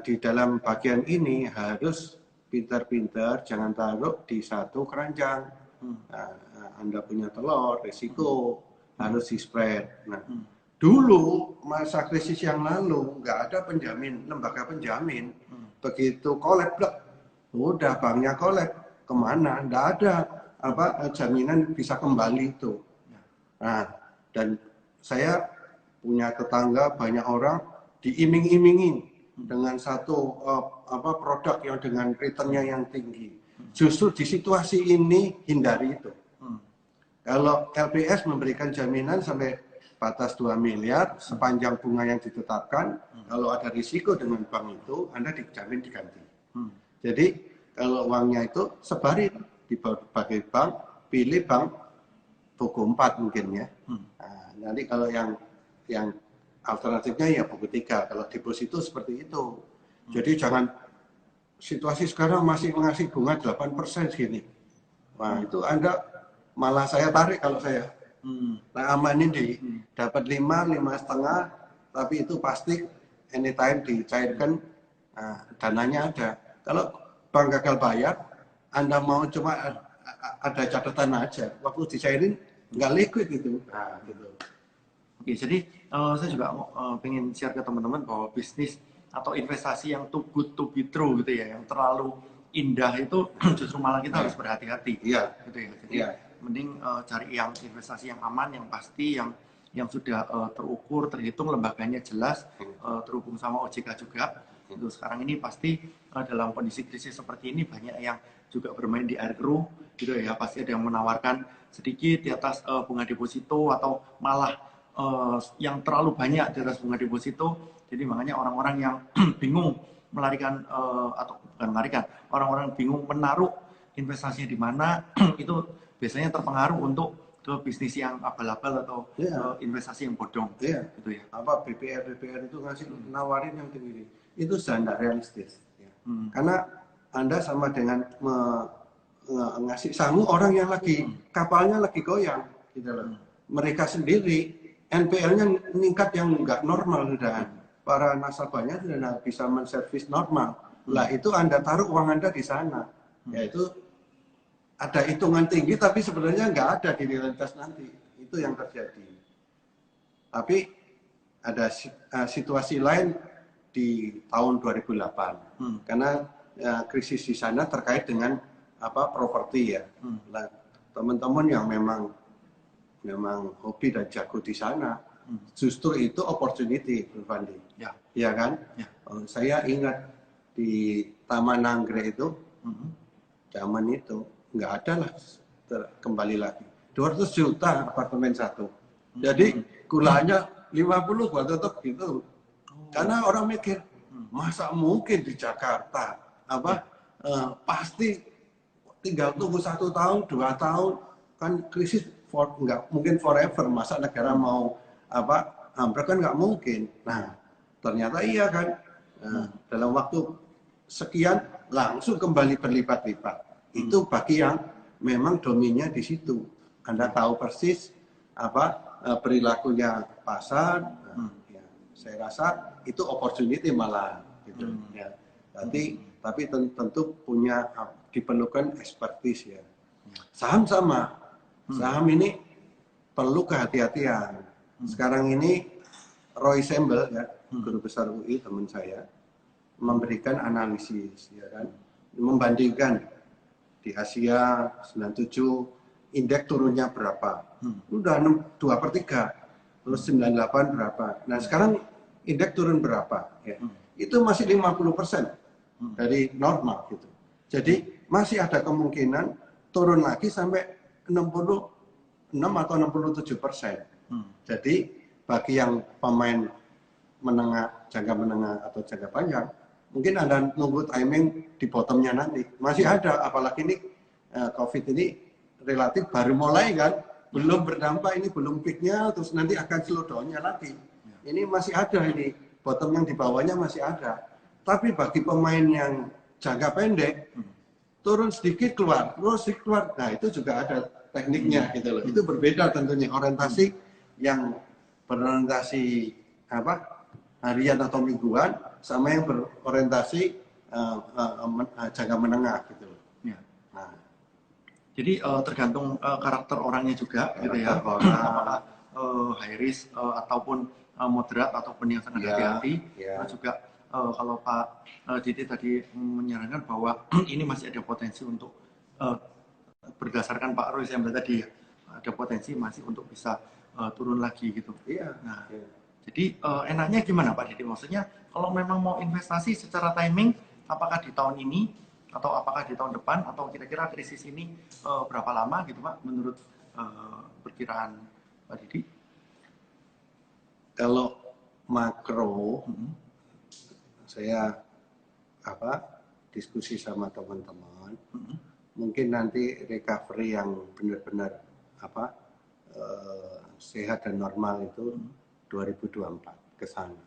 Di dalam bagian ini harus pintar-pintar, jangan taruh di satu keranjang. Anda punya telur, resiko harus di spread. Nah, dulu masa krisis yang lalu nggak ada penjamin, lembaga penjamin. Begitu kolab, udah banknya kolab, kemana? Nggak ada jaminan bisa kembali itu. Nah, dan saya punya tetangga banyak orang diiming-imingin dengan satu produk yang dengan returnnya yang tinggi. Justru di situasi ini hindari itu. Kalau LPS memberikan jaminan sampai batas 2 miliar sepanjang bunga yang ditetapkan, kalau ada risiko dengan bank itu, Anda dijamin diganti. Jadi kalau uangnya itu sebarin di berbagai bank, pilih bank buku 4 mungkin ya. Nah, nanti kalau yang alternatifnya ya buku 3. Kalau deposito seperti itu. Jadi jangan situasi sekarang masih mengasih bunga 8% segini. Wah, itu Anda malah saya tarik kalau saya. Nah, amanin dapat 5,5, tapi itu pasti anytime dicairkan, dananya ada. Kalau bank gagal bayar, Anda mau cuma ada catatan aja, waktu dicairin nggak liquid gitu. Nah, gitu. Oke, jadi saya juga pengen share ke teman-teman bahwa bisnis atau investasi yang too good to be true gitu ya, yang terlalu indah itu justru malah kita harus berhati-hati. Iya. Gitu ya. Jadi mending cari yang investasi yang aman, yang pasti, yang sudah terukur, terhitung, lembaganya jelas, terhubung sama OJK juga. Itu sekarang ini pasti dalam kondisi krisis seperti ini banyak yang juga bermain di air keruh gitu ya. Pasti ada yang menawarkan sedikit di atas bunga deposito atau malah yang terlalu banyak di atas bunga deposito. Jadi makanya orang-orang yang bingung melarikan atau bukan melarikan, orang-orang bingung menaruh investasinya di mana itu biasanya terpengaruh untuk ke bisnis yang abal-abal atau investasi yang bodong. Gitu ya. BPR itu ngasih nawarin yang tinggi. Itu sudah tidak realistis. Ya. Karena Anda sama dengan ngasih sangu orang yang lagi kapalnya lagi goyang gitu loh. Mereka sendiri NPL-nya meningkat yang nggak normal sudah. Para nasabahnya sudah tidak bisa menservis normal. Lah itu Anda taruh uang Anda di sana. Yaitu ada hitungan tinggi tapi sebenarnya nggak ada di realitas nanti. Itu yang terjadi. Tapi ada situasi lain di tahun 2008. Karena krisis di sana terkait dengan properti ya. Nah, teman-teman yang memang hobi dan jago di sana, justru itu opportunity, Fandi. Ya kan? Saya ingat di Taman Anggrek itu, zaman itu nggak ada lah kembali lagi. 200 juta apartemen satu. Jadi gulanya 50 buat tetap gitu. Karena orang mikir, masa mungkin di Jakarta pasti tinggal tunggu 1 tahun, 2 tahun kan krisis nggak mungkin forever. Masa negara mau hampir kan nggak mungkin. Nah ternyata iya kan. Dalam waktu sekian langsung kembali berlipat-lipat. Itu bagi yang memang dominnya di situ. Anda tahu persis perilakunya pasar. Ya, saya rasa itu opportunity malah gitu. Ya. Tapi tentu diperlukan expertise ya. Saham sama. Saham ini perlu kehati-hatian. Sekarang ini Roy Sembel ya, guru besar UI teman saya, memberikan analisis ya kan, membandingkan di Asia 97 indeks turunnya berapa. Udah 2/3, terus 98 berapa. Nah sekarang indeks turun berapa? Ya. Itu masih 50% dari normal gitu. Jadi masih ada kemungkinan turun lagi sampai 66 atau 67%. Jadi bagi yang pemain menengah, jangka menengah atau jangka panjang, mungkin Anda nunggu timing di bottomnya nanti. Masih ada, apalagi ini COVID ini relatif baru mulai kan, belum berdampak, ini belum peaknya, terus nanti akan slow down-nya lagi. Ini masih ada, ini bottom yang di bawahnya masih ada. Tapi bagi pemain yang jangka pendek, turun sedikit keluar, terus sedikit keluar. Nah itu juga ada tekniknya gitu loh. Itu berbeda tentunya orientasi yang berorientasi harian atau mingguan sama yang berorientasi jangka menengah gitu loh. Ya. Nah, Jadi tergantung karakter orangnya juga gitu ya. Orang. Apakah high risk ataupun moderat ataupun yang sangat hati-hati. Terus juga kalau Pak Didi tadi menyarankan bahwa ini masih ada potensi untuk berdasarkan Pak Roy yang tadi ya, ada potensi masih untuk bisa turun lagi gitu. Iya. Nah, jadi enaknya gimana Pak Didi? Maksudnya kalau memang mau investasi secara timing, apakah di tahun ini atau apakah di tahun depan atau kira-kira krisis ini berapa lama gitu Pak menurut perkiraan Pak Didi? Kalau makro, saya diskusi sama teman-teman, mungkin nanti recovery yang benar-benar sehat dan normal itu 2024 ke sana.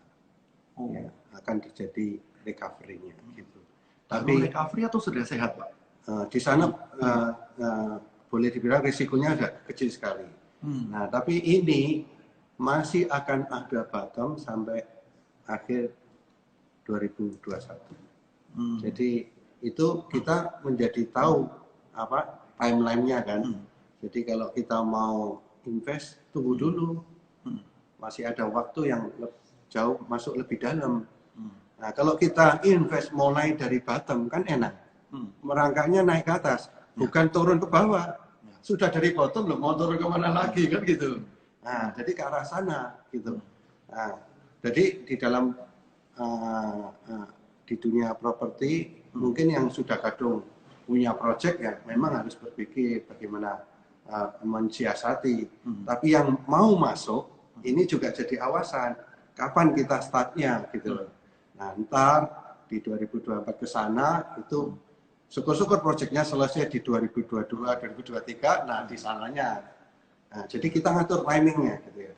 Ya, akan terjadi recovery-nya gitu. Tapi recovery atau sudah sehat Pak? Di sana boleh dibilang risikonya ada kecil sekali. Nah, tapi ini masih akan ada bottom sampai akhir 2021. Jadi itu kita menjadi tahu timeline-nya kan. Jadi kalau kita mau invest, tunggu dulu. Masih ada waktu yang jauh masuk lebih dalam. Nah, kalau kita invest mulai dari bottom kan enak. Merangkaknya naik ke atas, bukan turun ke bawah. Sudah dari bottom loh, mau turun kemana lagi kan gitu. Nah, jadi ke arah sana gitu. Nah, jadi di dalam di dunia properti mungkin yang sudah kadung punya project ya memang harus berpikir bagaimana mensiasati. Tapi yang mau masuk ini juga jadi awasan. Kapan kita startnya gitu loh. Nah, ntar di 2024 ke sana itu syukur-syukur proyeknya selesai di 2022, 2023. Nah, di sananya. Nah, jadi kita ngatur timingnya gitu ya.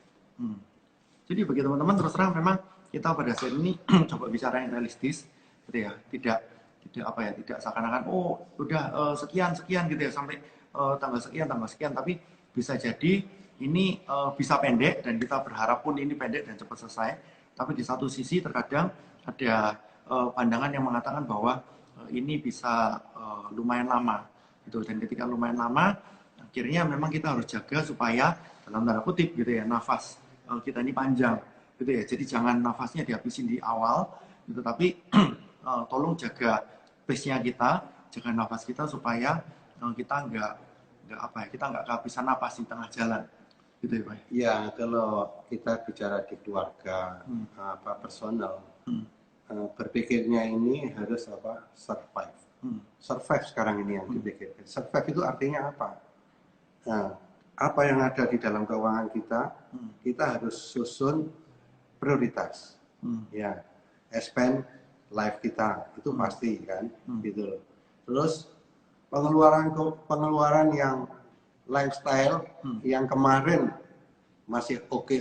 Jadi bagi teman-teman terus terang memang kita pada saat ini coba bicara yang realistis gitu ya. Tidak seakan-akan udah sekian gitu ya sampai tanggal sekian tapi bisa jadi ini bisa pendek dan kita berharap pun ini pendek dan cepat selesai. Tapi di satu sisi terkadang ada pandangan yang mengatakan bahwa ini bisa lumayan lama gitu. Dan ketika lumayan lama akhirnya memang kita harus jaga supaya dalam tanda kutip gitu ya nafas kita ini panjang gitu ya. Jadi jangan nafasnya dihabisin di awal gitu, tapi tolong jaga pace-nya kita, jaga nafas kita supaya kita nggak kehabisan nafas di tengah jalan gitu ya Pak. Ya, kalau kita bicara di keluarga personal, berpikirnya ini harus survive. Survive sekarang ini yang dipikirkan. Survive itu artinya apa? Nah, apa yang ada di dalam keuangan kita, kita harus susun prioritas. Ya, spend life kita itu pasti kan, gitu. Terus pengeluaran yang lifestyle yang kemarin masih oke,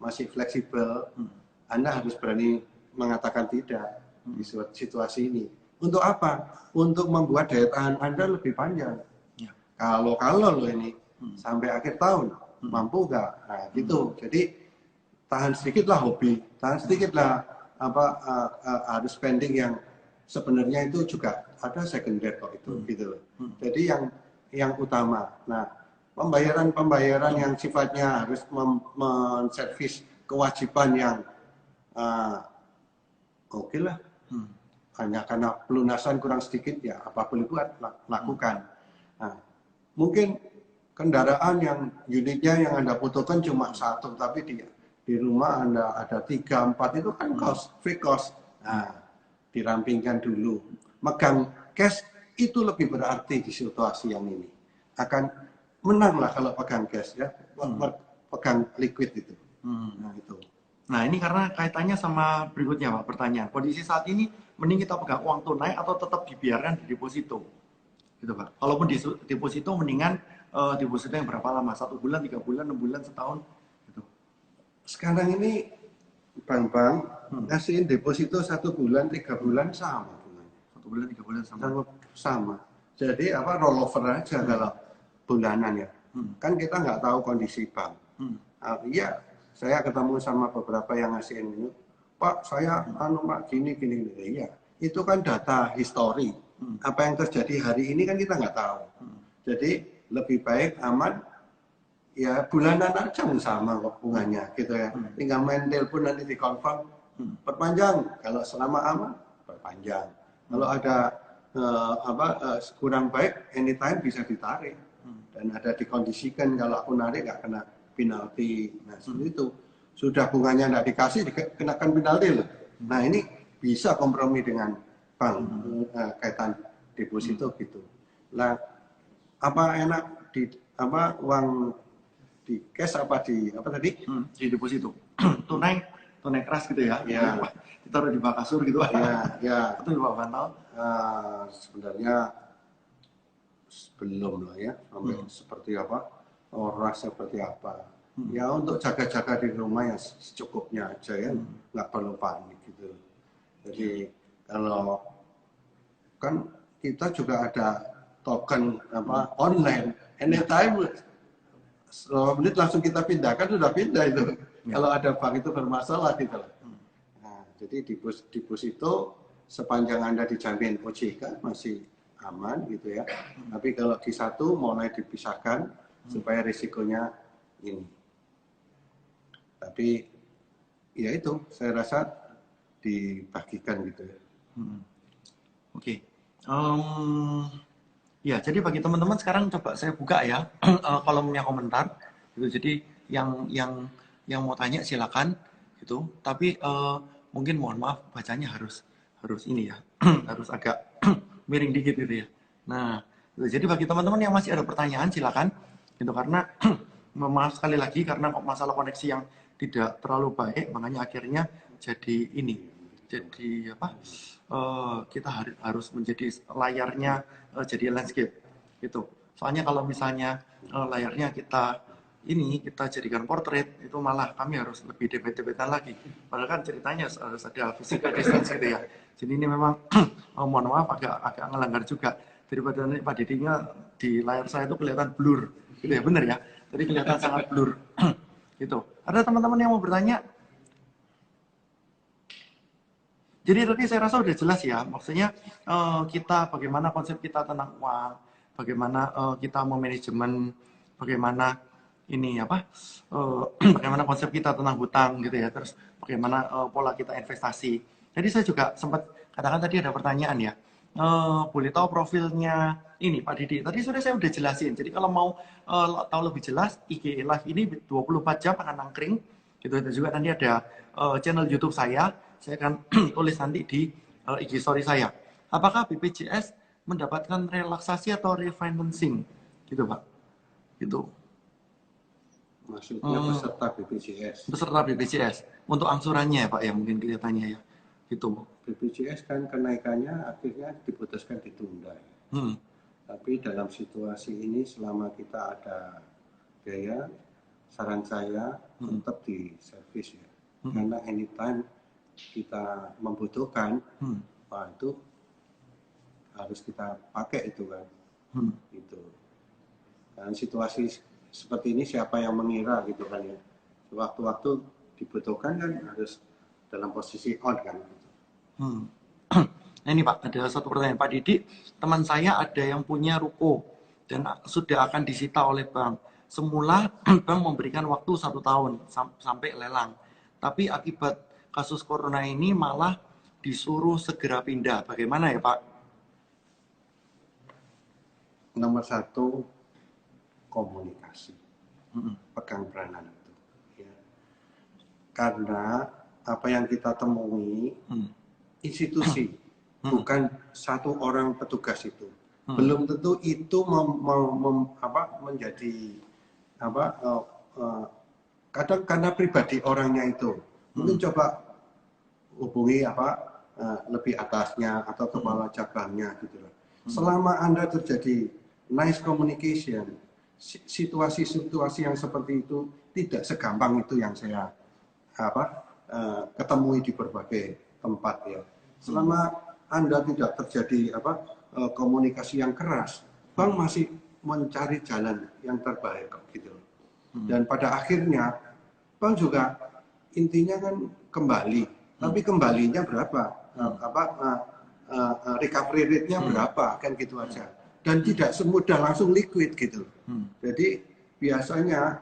masih fleksibel, Anda harus berani mengatakan tidak di situasi ini. Untuk apa? Untuk membuat daya tahan Anda lebih panjang. Ya. Kalau loh ini sampai akhir tahun mampu nggak? Nah, gitu. Jadi tahan sedikitlah hobi, tahan sedikitlah harus spending yang sebenarnya itu juga ada secondary kok itu, gitu loh. Jadi yang utama. Nah, pembayaran yang sifatnya harus menservis kewajiban yang oke lah. Hanya karena pelunasan kurang sedikit ya apa boleh buat lakukan. Nah, Mungkin kendaraan yang unitnya yang Anda butuhkan cuma satu, tapi di rumah Anda ada 3, 4, itu kan free cost. Nah, dirampingkan dulu. Megang cash itu lebih berarti di situasi yang ini. Akan menang lah kalau pegang cash ya, pegang liquid itu. Nah itu. Nah ini karena kaitannya sama berikutnya Pak, pertanyaan. Kondisi saat ini mending kita pegang uang tunai atau tetap dibiarkan di deposito? Gitu Pak. Kalaupun di deposito mendingan deposito yang berapa lama? 1 bulan, 3 bulan, 6 bulan, setahun? Gitu. Sekarang ini bank-bank ngasihin deposito 1 bulan, 3 bulan sama. 1 bulan, 3 bulan sama. Sama. Jadi rollover aja kalau bulanan ya. Kan kita nggak tahu kondisi bank. Iya, saya ketemu sama beberapa yang ngasihin ini. Pak, saya Pak gini. Iya, itu kan data histori. Apa yang terjadi hari ini kan kita nggak tahu. Jadi lebih baik aman ya bulanan aja sama kok bunganya gitu ya. Tinggal main telepon nanti dikonfirm perpanjang. Kalau selama aman perpanjang. Kalau ada kurang baik anytime bisa ditarik dan ada dikondisikan kalau aku narik nggak kena penalti. Nah seperti itu. Sudah bunganya nggak dikasih dikenakan penalti loh. Nah ini bisa kompromi dengan bank kaitan deposito gitu. Nah apa enak di uang di cash apa di apa tadi? Di deposito. tunai keras gitu ya. Ya. Ditaruh di bak kasur gitu. Ya. Atau di bawah bantal. Sebenarnya belum lah ya. Sampai seperti apa? Orang seperti apa? Ya untuk jaga-jaga di rumah ya secukupnya aja ya. Nggak perlu panik gitu. Jadi kalau kan kita juga ada token online anytime 10 menit langsung kita pindahkan, sudah pindah itu. Kalau ada bank itu bermasalah gitu. Nah, jadi deposito sepanjang Anda dijamin OJK masih aman gitu ya. Tapi kalau di satu mulai dipisahkan supaya risikonya ini. Tapi ya itu saya rasa dibagikan gitu ya. Oke. Ya, jadi bagi teman-teman sekarang coba saya buka ya kolomnya komentar. Gitu. Jadi yang mau tanya silakan gitu. Tapi mungkin mohon maaf bacanya harus ini ya, harus agak miring dikit gitu ya. Nah, gitu. Jadi bagi teman-teman yang masih ada pertanyaan silakan gitu karena maaf sekali lagi karena masalah koneksi yang tidak terlalu baik makanya akhirnya jadi ini. Jadi apa? Kita harus menjadi layarnya jadi landscape gitu. Soalnya kalau misalnya layarnya kita jadikan portrait itu malah kami harus lebih debet-debetan lagi. Padahal kan ceritanya harus ada physical distance gitu ya. Jadi ini memang mohon maaf agak ngelanggar juga. Daripada Pak Didinya di layar saya itu kelihatan blur gitu ya, bener ya. Jadi kelihatan sangat blur gitu. Ada teman-teman yang mau bertanya? Jadi tadi saya rasa udah jelas ya, maksudnya kita bagaimana konsep kita tentang uang, bagaimana kita memanajemen, bagaimana ini bagaimana konsep kita tentang hutang gitu ya, terus bagaimana pola kita investasi. Jadi saya juga sempat katakan tadi ada pertanyaan ya, boleh tahu profilnya ini Pak Didi. Tadi sudah saya udah jelasin. Jadi kalau mau tahu lebih jelas, IG Live ini 24 jam akan nangkring gitu. Dan juga nanti ada channel YouTube saya akan tulis nanti di IG story saya. Apakah BPJS mendapatkan relaksasi atau refinancing? Gitu Pak. Gitu. Maksudnya peserta BPJS. Peserta BPJS. Untuk angsurannya ya Pak ya mungkin kelihatannya ya. Gitu. BPJS kan kenaikannya akhirnya diputuskan ditunda. Tapi dalam situasi ini selama kita ada biaya, saran saya tetap di servis ya. Karena anytime kita membutuhkan, itu harus kita pakai itu kan. Gitu. Dan situasi seperti ini siapa yang mengira gitu kan ya. Waktu-waktu dibutuhkan kan harus dalam posisi on kan. Nah ini Pak, ada satu pertanyaan Pak Didi. Teman saya ada yang punya ruko dan sudah akan disita oleh bank. Semula bank memberikan waktu 1 tahun sampai lelang. Tapi akibat kasus corona ini malah disuruh segera pindah. Bagaimana ya Pak? Nomor satu, komunikasi. Pegang peranan itu. Ya. Karena apa yang kita temui, institusi, bukan satu orang petugas itu. Belum tentu itu menjadi kadang karena pribadi orangnya itu. Mungkin coba hubungi lebih atasnya atau kepala cabangnya gitu loh. Selama Anda terjadi nice communication, situasi-situasi yang seperti itu tidak segampang itu yang saya ketemui di berbagai tempat ya. Selama Anda tidak terjadi komunikasi yang keras, bank masih mencari jalan yang terbaik gitu. Dan pada akhirnya bank juga intinya kan kembali, tapi kembalinya berapa? Recovery rate-nya berapa? Kan gitu aja. Dan tidak semudah langsung liquid gitu. Jadi biasanya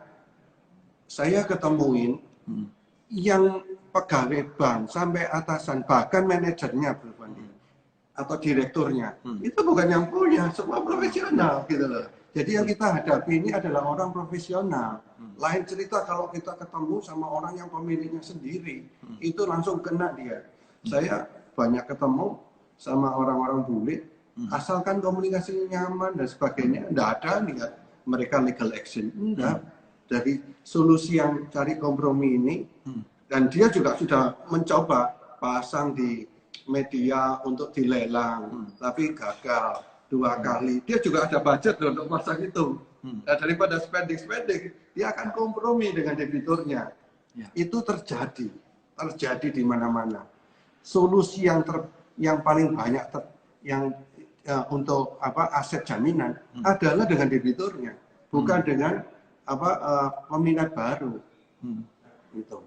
saya ketemuin yang pegawai bank sampai atasan, bahkan manajernya atau direkturnya, itu bukan yang punya, semua profesional gitu loh. Jadi yang kita hadapi ini adalah orang profesional. Lain cerita kalau kita ketemu sama orang yang pemiliknya sendiri, itu langsung kena dia. Saya banyak ketemu sama orang-orang bule, asalkan komunikasinya nyaman dan sebagainya, enggak ada niat mereka legal action, enggak. Dari solusi yang cari kompromi ini, dan dia juga sudah mencoba pasang di media untuk dilelang, tapi gagal 2 kali. Dia juga ada budget untuk pasang itu. Nah, daripada spending, dia akan kompromi dengan debiturnya. Itu terjadi di mana-mana. Solusi yang paling banyak untuk aset jaminan adalah dengan debiturnya, bukan dengan peminat baru. Gitu.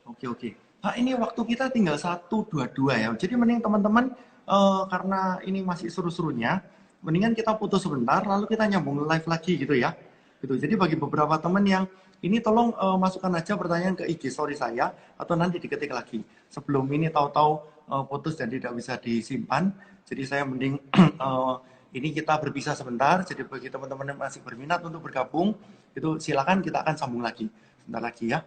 Oke. Pak, ini waktu kita tinggal 1:22 ya. Jadi mending teman-teman karena ini masih seru-serunya, mendingan kita putus sebentar lalu kita nyambung live lagi gitu ya. Gitu. Jadi bagi beberapa teman yang ini tolong masukkan aja pertanyaan ke IG story saya atau nanti diketik lagi. Sebelum ini tahu-tahu putus dan tidak bisa disimpan. Jadi saya mending ini kita berpisah sebentar. Jadi bagi teman-teman yang masih berminat untuk bergabung, itu silakan kita akan sambung lagi sebentar lagi ya.